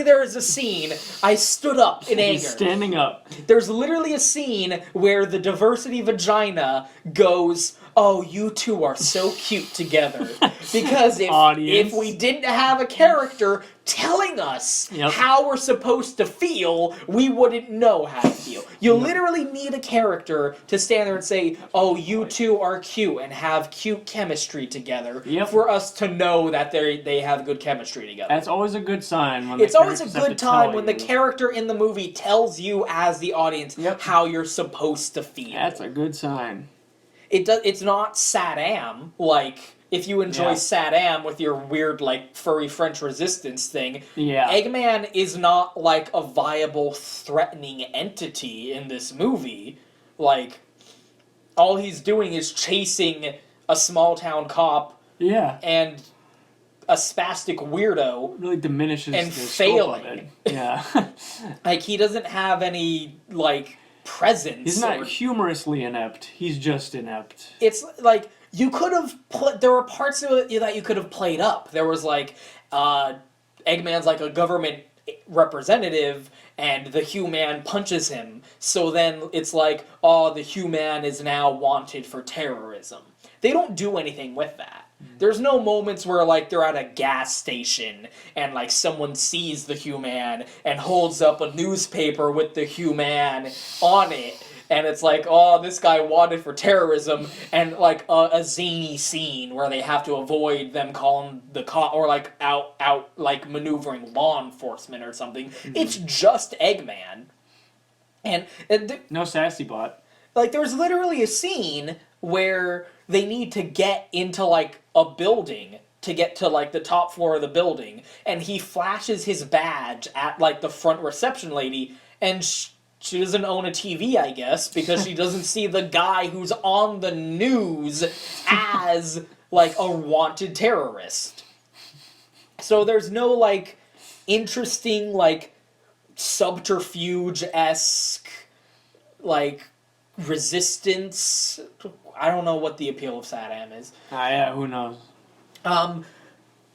there is a scene. I stood up in anger. He's standing up. There's literally a scene where the diversity vagina goes, oh, you two are so cute together. Because if we didn't have a character telling telling us Yep. how we're supposed to feel, we wouldn't know how to feel. You literally need a character to stand there and say, oh, you two are cute and have cute chemistry together for us to know that they have good chemistry together. That's always a good sign. When It's always a characters have good to time tell when the you. character in the movie tells you as the audience how you're supposed to feel. That's a good sign. It's not Saddam, like, if you enjoy Saddam with your weird, like, furry French resistance thing, Eggman is not, like, a viable, threatening entity in this movie. Like, all he's doing is chasing a small-town cop and a spastic weirdo. Really diminishes and the failing. scope of it. Yeah. Like, he doesn't have any, like, presence. He's not humorously inept. He's just inept. It's like you could have there were parts of it that you could have played up. There was like Eggman's like a government representative and the human punches him. So then it's like, oh, the human is now wanted for terrorism. They don't do anything with that. There's no moments where, like, they're at a gas station and, like, someone sees the human and holds up a newspaper with the human on it. And it's like, oh, this guy wanted for terrorism. And, like, a zany scene where they have to avoid them calling the cop or, like, out like, maneuvering law enforcement or something. It's just Eggman. And no sassy bot. Like, there's literally a scene where they need to get into, like, a building to get to, like, the top floor of the building, and he flashes his badge at, like, the front reception lady, and she doesn't own a TV, I guess, because she doesn't see the guy who's on the news as, like, a wanted terrorist. So there's no, like, interesting, like, subterfuge-esque, like, resistance. I don't know what the appeal of Saddam is. Yeah, who knows?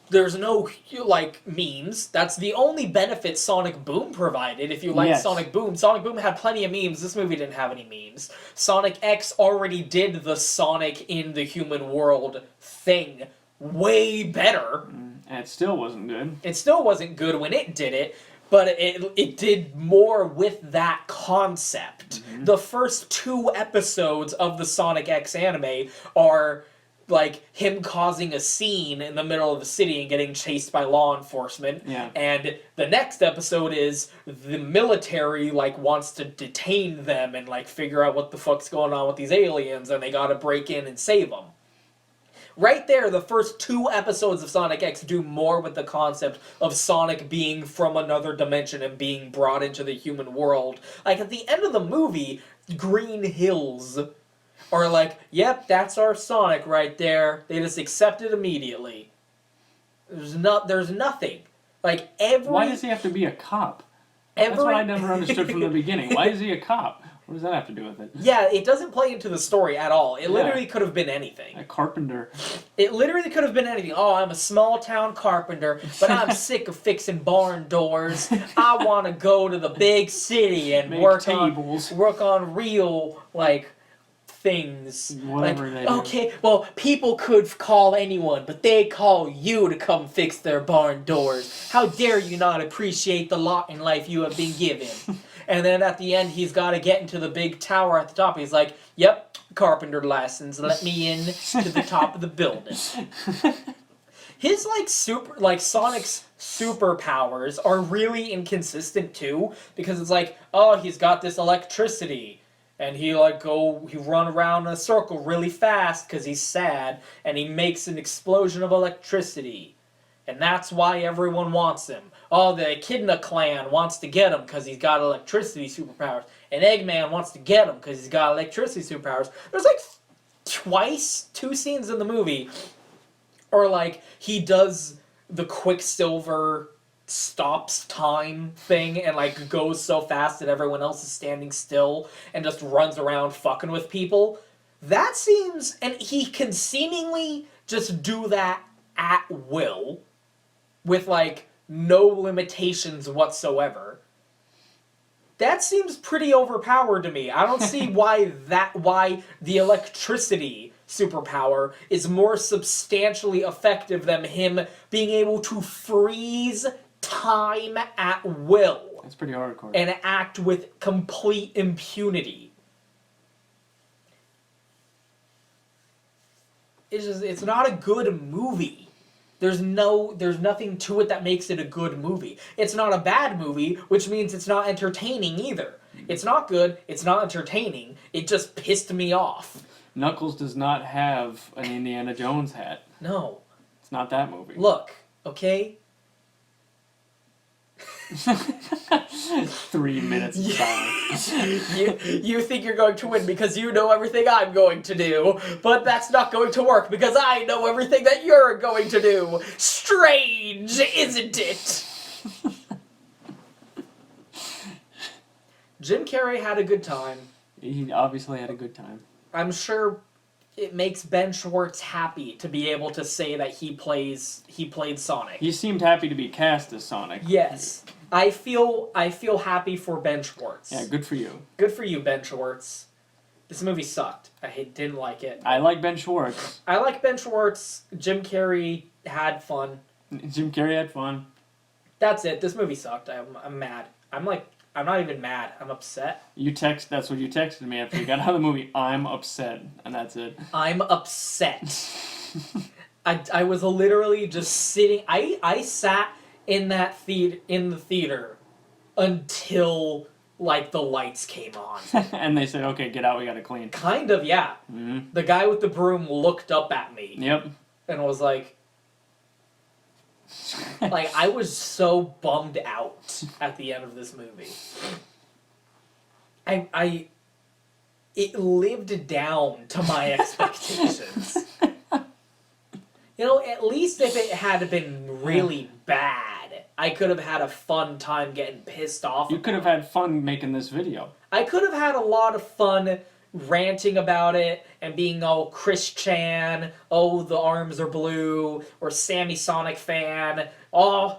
There's no, like, memes. That's the only benefit Sonic Boom provided. If you like Sonic Boom had plenty of memes. This movie didn't have any memes. Sonic X already did the Sonic in the human world thing way better. And it still wasn't good. It still wasn't good when it did it, but it did more with that concept. Mm-hmm. The first 2 episodes of the Sonic X anime are, like, him causing a scene in the middle of the city and getting chased by law enforcement. Yeah. And the next episode is the military, like, wants to detain them and, like, figure out what the fuck's going on with these aliens, and they gotta break in and save them. Right there, the first 2 episodes of Sonic X do more with the concept of Sonic being from another dimension and being brought into the human world. Like, at the end of the movie, Green Hills are like, yep, that's our Sonic right there. They just accept it immediately. There's nothing. Like, Why does he have to be a cop? That's what I never understood from the beginning. Why is he a cop? What does that have to do with it? Yeah, it doesn't play into the story at all. It literally could have been anything. A carpenter. It literally could have been anything. Oh, I'm a small town carpenter, but I'm sick of fixing barn doors. I want to go to the big city and work on real, like, things. Whatever like, they do. Okay, well, people could call anyone, but they call you to come fix their barn doors. How dare you not appreciate the lot in life you have been given? And then at the end, he's got to get into the big tower at the top. He's like, yep, carpenter license. Let me in to the top of the building. His, like, Sonic's superpowers are really inconsistent, too. Because it's like, oh, he's got this electricity. And he run around in a circle really fast because he's sad. And he makes an explosion of electricity. And that's why everyone wants him. Oh, the Echidna clan wants to get him because he's got electricity superpowers. And Eggman wants to get him because he's got electricity superpowers. There's, like, 2 scenes in the movie or, like, he does the Quicksilver stops time thing and, like, goes so fast that everyone else is standing still and just runs around fucking with people. That seems... And he can seemingly just do that at will with, like, no limitations whatsoever. That seems pretty overpowered to me. I don't see why the electricity superpower is more substantially effective than him being able to freeze time. time at will That's pretty hardcore. and act with complete impunity. It's not a good movie. There's nothing to it that makes it a good movie. It's not a bad movie, which means it's not entertaining either. It's not good, it's not entertaining, it just pissed me off. Knuckles does not have an Indiana Jones hat. No. It's not that movie. Look, okay? 3 minutes of silence. You think you're going to win because you know everything I'm going to do, but that's not going to work because I know everything that you're going to do. Strange, isn't it? Jim Carrey had a good time. He obviously had a good time. I'm sure it makes Ben Schwartz happy to be able to say that he played Sonic. He seemed happy to be cast as Sonic. Yes. I feel happy for Ben Schwartz. Yeah, good for you. Good for you, Ben Schwartz. This movie sucked. Didn't like it. I like Ben Schwartz. I like Ben Schwartz. Jim Carrey had fun. Jim Carrey had fun. That's it. This movie sucked. I'm mad. I'm not even mad. I'm upset. That's what you texted me after you got out of the movie. I'm upset, and that's it. I'm upset. I was literally just sitting. I sat in the theater until like the lights came on. And they said, "Okay, get out. We got to clean." Kind of, yeah. Mm-hmm. The guy with the broom looked up at me. Yep. And was like, I was so bummed out at the end of this movie. It lived down to my expectations. At least if it had been really bad, I could have had a fun time getting pissed off. You could have had fun making this video. I could have had a lot of fun ranting about it and being all Chris Chan, oh, the arms are blue, or Sammy Sonic fan, oh,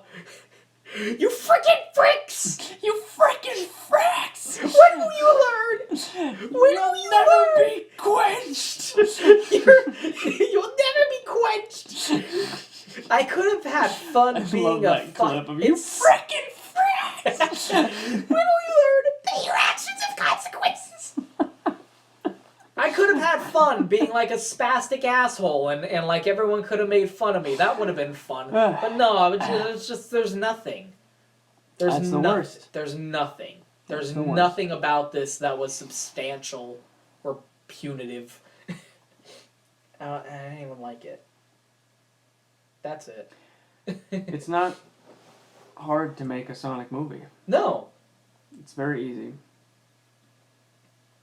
you frickin' fricks! You freaking fracks! When will you learn? When will you never learn? be quenched! You'll never be quenched! I could have had fun being a clip of you frickin' fracks! When will you learn that your actions have consequences? I could have had fun being like a spastic asshole and like everyone could have made fun of me. That would have been fun. But no, it's just there's nothing. That's the worst. There's nothing. There's the worst. nothing about this that was substantial or punitive. I didn't even like it. That's it. It's not hard to make a Sonic movie. No. It's very easy.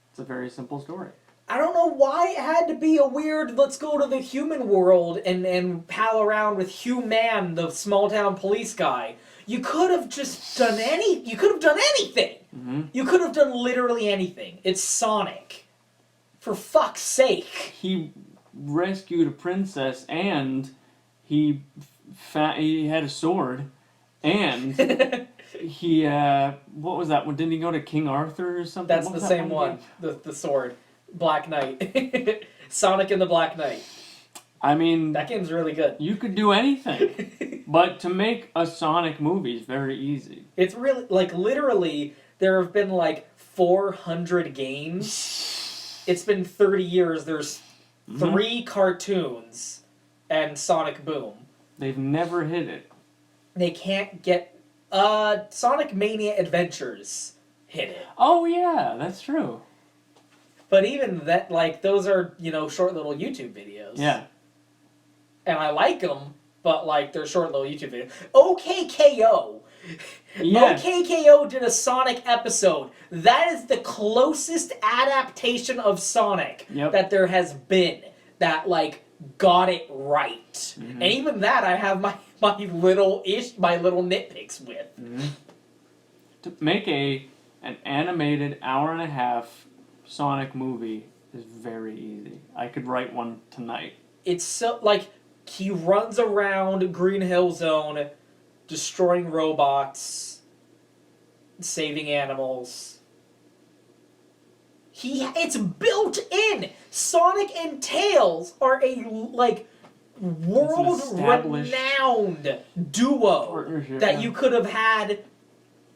It's a very simple story. I don't know why it had to be a weird, let's go to the human world and pal around with Hugh Man, the small town police guy. You could have just done you could have done anything. Mm-hmm. You could have done literally anything. It's Sonic. For fuck's sake. He rescued a princess and he had a sword and he, what was that one? Didn't he go to King Arthur or something? That's the same one. The sword. Black Knight. Sonic and the Black Knight. I mean... That game's really good. You could do anything. But to make a Sonic movie is very easy. It's really... literally, there have been, 400 games. It's been 30 years. There's 3 cartoons and Sonic Boom. They've never hit it. They can't get... Sonic Mania Adventures hit it. Oh, yeah. That's true. But even that, those are, short little YouTube videos. Yeah. And I like them, but, they're short little YouTube videos. OKKO. Yeah. OKKO did a Sonic episode. That is the closest adaptation of Sonic that there has been that, got it right. Mm-hmm. And even that I have my little nitpicks with. Mm-hmm. To make an animated hour-and-a-half Sonic movie is very easy. I could write one tonight. It's so, he runs around Green Hill Zone, destroying robots, saving animals. It's built in! Sonic and Tails are world-renowned duo Partnership, that yeah. you could have had.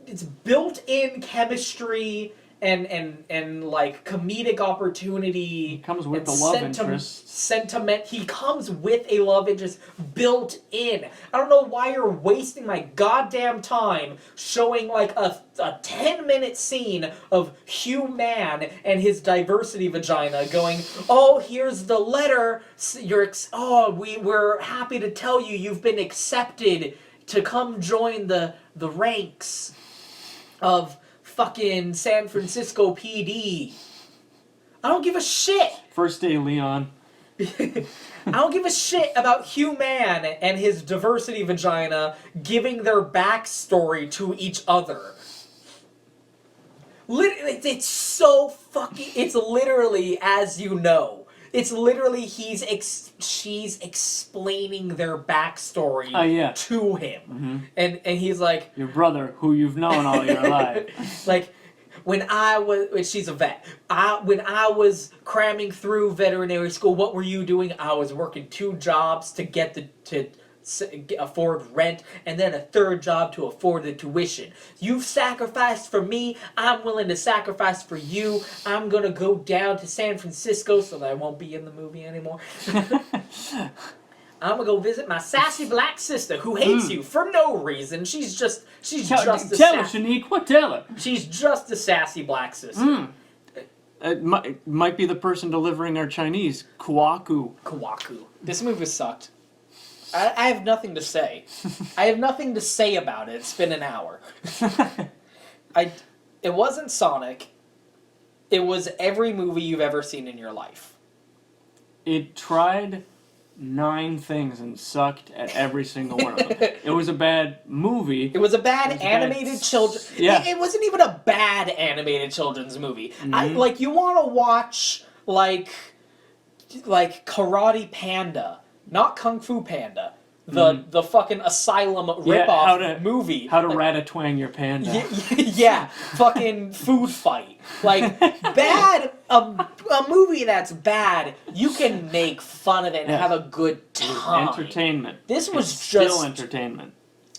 It's built-in chemistry and like comedic opportunity. It comes with and the love interest. Sentiment. He comes with a love interest built in. I don't know why you're wasting my goddamn time showing like a 10-minute scene of Hugh Man and his diversity vagina going, oh, here's the letter. We're happy to tell you you've been accepted to come join the ranks of fucking San Francisco PD. I don't give a shit. First day, Leon. I don't give a shit about Hugh Man and his diversity vagina giving their backstory to each other. It's so fucking. It's literally, as you know, it's literally she's explaining their backstory to him, and he's like, your brother, who you've known all your life. like, she's a vet. When I was cramming through veterinary school, what were you doing? I was working 2 jobs to afford rent, and then a 3rd job to afford the tuition. You've sacrificed for me. I'm willing to sacrifice for you. I'm gonna go down to San Francisco so that I won't be in the movie anymore. I'm gonna go visit my sassy black sister who hates you for no reason. She's just Tell her, Shaniqua, tell her. She's just a sassy black sister. It might be the person delivering our Chinese. Kwaku. This movie sucked. I have nothing to say. I have nothing to say about it. It's been an hour. It wasn't Sonic. It was every movie you've ever seen in your life. It tried 9 things and sucked at every single one of them. It was a bad movie. It was a bad animated children. Yeah. It wasn't even a bad animated children's movie. You want to watch like Karate Panda. Not Kung Fu Panda. The fucking Asylum ripoff movie. How to rat-a-twang your panda. Yeah, fucking Food Fight. Like, bad, a movie that's bad, you can make fun of it and have a good time. Entertainment. This was still entertainment.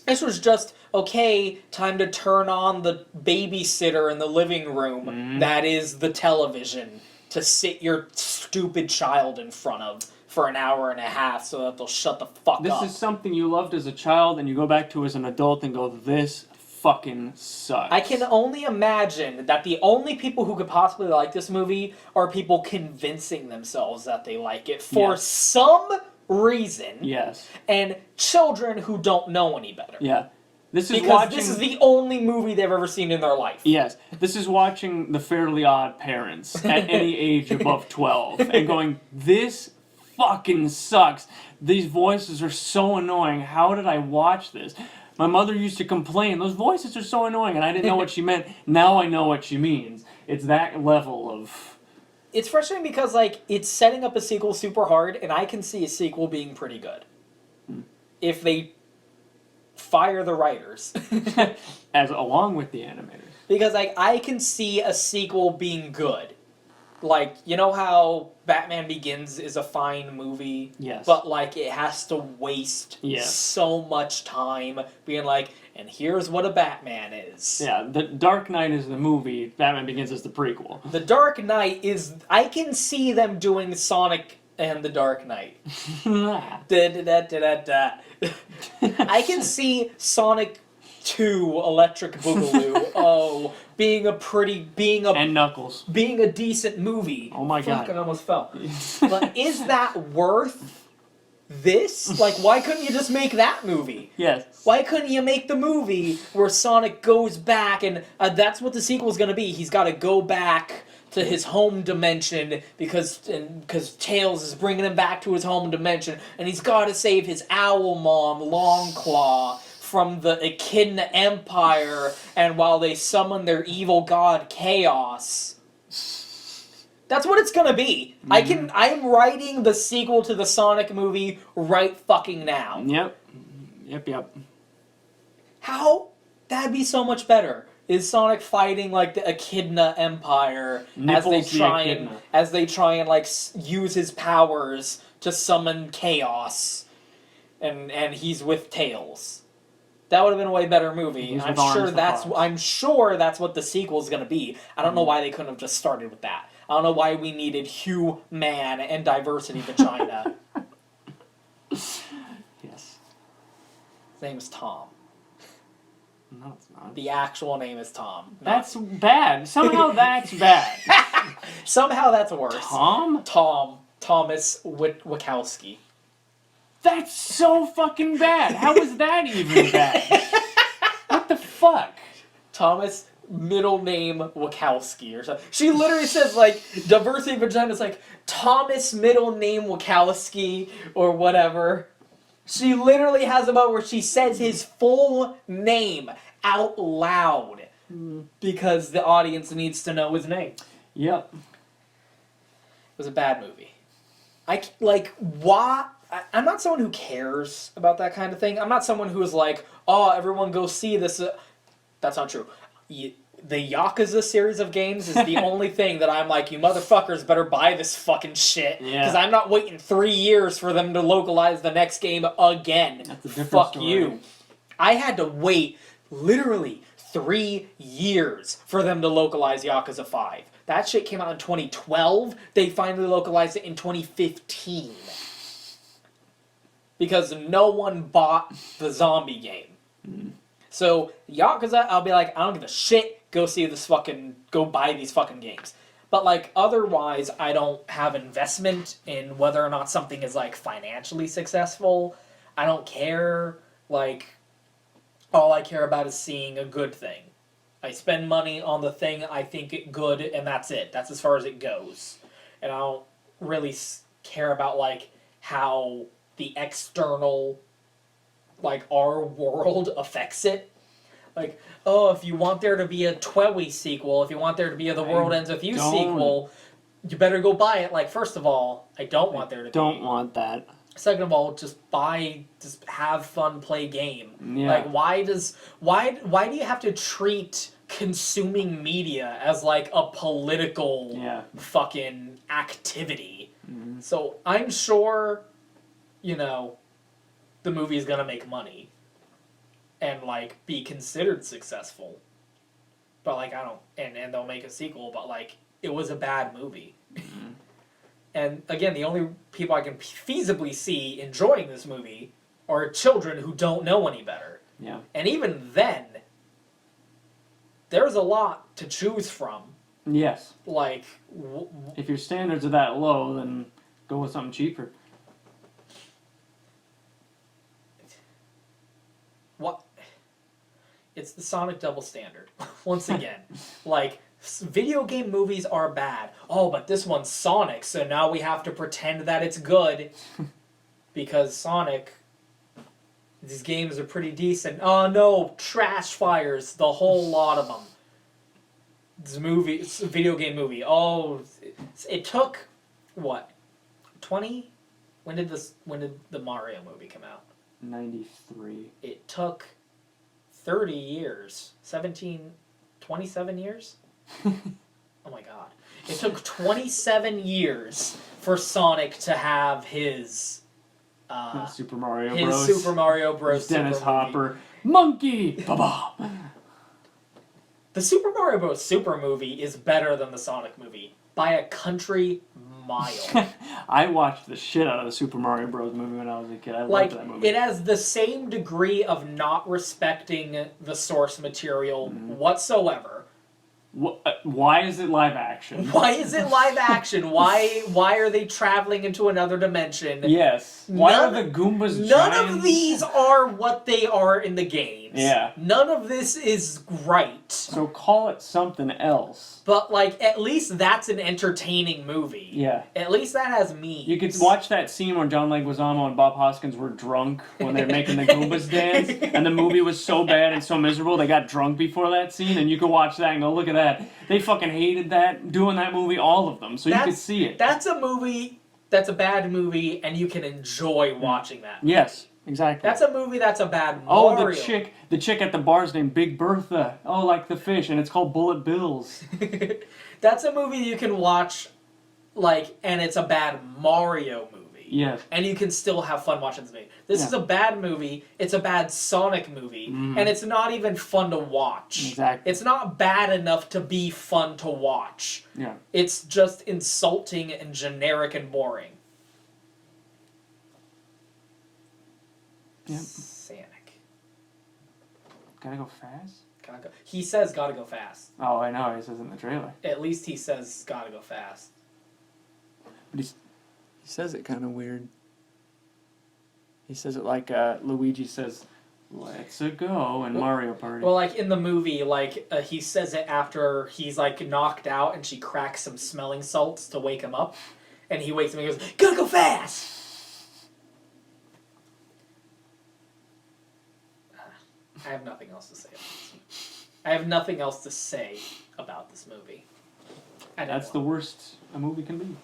This was just, okay, time to turn on the babysitter in the living room that is the television to sit your stupid child in front of for an hour and a half so that they'll shut the fuck up. This is something you loved as a child and you go back to as an adult and go, this fucking sucks. I can only imagine that the only people who could possibly like this movie are people convincing themselves that they like it for some reason. Yes. And children who don't know any better. Yeah. This is this is the only movie they've ever seen in their life. Yes. This is watching The Fairly Odd Parents at any age above 12 and going, this fucking sucks. These voices are so annoying. How did I watch this? My mother used to complain, those voices are so annoying, and I didn't know what she meant. Now I know what she means. It's that level of... It's frustrating because, like, it's setting up a sequel super hard, and I can see a sequel being pretty good. If they fire the writers. Along with the animators. Because, like, I can see a sequel being good. Like, you know how Batman Begins is a fine movie? Yes. But, like, it has to waste so much time being like, and here's what a Batman is. Yeah, The Dark Knight is the movie, Batman Begins is the prequel. The Dark Knight is... I can see them doing Sonic and the Dark Knight. I can see Sonic 2 Electric Boogaloo and Knuckles being a decent movie. Oh my god. I almost fell. But is that worth this? Like, why couldn't you just make that movie? Yes. Why couldn't you make the movie where Sonic goes back and that's what the sequel's gonna be. He's gotta go back to his home dimension because Tails is bringing him back to his home dimension and he's gotta save his owl mom, Longclaw, from the Echidna Empire, and while they summon their evil god Chaos. That's what it's gonna be. I'm writing the sequel to the Sonic movie right fucking now. Yep. How? That'd be so much better. Is Sonic fighting like the Echidna Empire Nipples the Echidna. as they try and like use his powers to summon chaos, and he's with Tails? That would have been a way better movie. He's I'm with Orange sure the that's Fox. I'm sure that's what the sequel's gonna be. I don't know why they couldn't have just started with that. I don't know why we needed Hugh Man and Diversity Vagina. Yes. His name is Tom. No, it's not. The actual name is Tom. That's bad. Somehow that's bad. Somehow that's worse. Tom? Thomas Wachowski. That's so fucking bad. How is that even bad? What the fuck? Thomas middle name Wachowski or something. She literally says like Diversity Vagina is like Thomas middle name Wachowski or whatever. She literally has a moment where she says his full name out loud because the audience needs to know his name. Yep. It was a bad movie. Why? I'm not someone who cares about that kind of thing. I'm not someone who is like, oh, everyone go see this. That's not true. The Yakuza series of games is the only thing that I'm like, you motherfuckers better buy this fucking shit. Yeah. Because I'm not waiting 3 years for them to localize the next game again. That's a different Fuck story. you. I had to wait literally 3 years for them to localize Yakuza 5. That shit came out in 2012. They finally localized it in 2015. Because no one bought the zombie game. So, Yakuza, I'll be like, I don't give a shit. Go buy these fucking games. But, like, otherwise, I don't have investment in whether or not something is, like, financially successful. I don't care. Like, all I care about is seeing a good thing. I spend money on the thing I think it good, and that's it. That's as far as it goes. And I don't really care about, like, how the external, like, our world affects it. Like, oh, if you want there to be a Twewy sequel, if you want there to be a The World Ends With You sequel, you better go buy it. Like, first of all, I don't want there to be. Don't want that. Second of all, just have fun, play game. Yeah. Like, why do you have to treat consuming media as like a political fucking activity? Mm-hmm. So I'm sure, the movie's gonna make money and like be considered successful. But like I don't and they'll make a sequel, but like it was a bad movie. Mm-hmm. And again, the only people I can feasibly see enjoying this movie are children who don't know any better. Yeah. And even then, there's a lot to choose from. Yes. Like, if your standards are that low, then go with something cheaper. what? It's the Sonic double standard. Once again, like. Video game movies are bad. Oh, but this one's Sonic, so now we have to pretend that it's good. Because Sonic, these games are pretty decent. Oh no, trash fires, the whole lot of them. It's a video game movie. Oh, it took, what, 20? When did the Mario movie come out? 93. It took 30 years. 27 years? Oh my god. It took 27 years for Sonic to have his Super Mario his Bros. Super Mario Bros. Dennis Super Hopper. Monkey! Ba-ba! The Super Mario Bros. Super movie is better than the Sonic movie by a country mile. I watched the shit out of the Super Mario Bros. Movie when I was a kid. I loved that movie. It has the same degree of not respecting the source material whatsoever. Why is it live action? Why is it live action? Why are they traveling into another dimension? Yes. Why are the Goombas None giants? of these are what they are in the games. Yeah. None of this is right. So call it something else. But, like, at least that's an entertaining movie. Yeah. At least that has memes. You could watch that scene where John Leguizamo and Bob Hoskins were drunk when they were making the Goombas dance, and the movie was so bad and so miserable they got drunk before that scene, and you could watch that and go, look at that. They fucking hated that, doing that movie, all of them, so you could see it. That's a movie, that's a bad movie, and you can enjoy watching that. Yes. exactly. That's a movie that's a bad Oh, Mario. the chick at the bar's named Big Bertha. Oh, like the fish, and it's called Bullet Bills. That's a movie you can watch, like, and it's a bad Mario movie. Yes. And you can still have fun watching this movie. This is a bad movie. It's a bad Sonic movie, and it's not even fun to watch. Exactly. It's not bad enough to be fun to watch. Yeah. It's just insulting and generic and boring. Yep. Sonic. Gotta go fast? Gotta go. He says gotta go fast. Oh, I know. He says it in the trailer. At least he says gotta go fast. But he says it kind of weird. He says it like Luigi says, "Let's go" in Mario Party. Well, like in the movie, like he says it after he's like knocked out, and she cracks some smelling salts to wake him up, and he wakes up and he goes, "Gotta go fast." I have nothing else to say about this movie. I have nothing else to say about this movie. That's the worst a movie can be.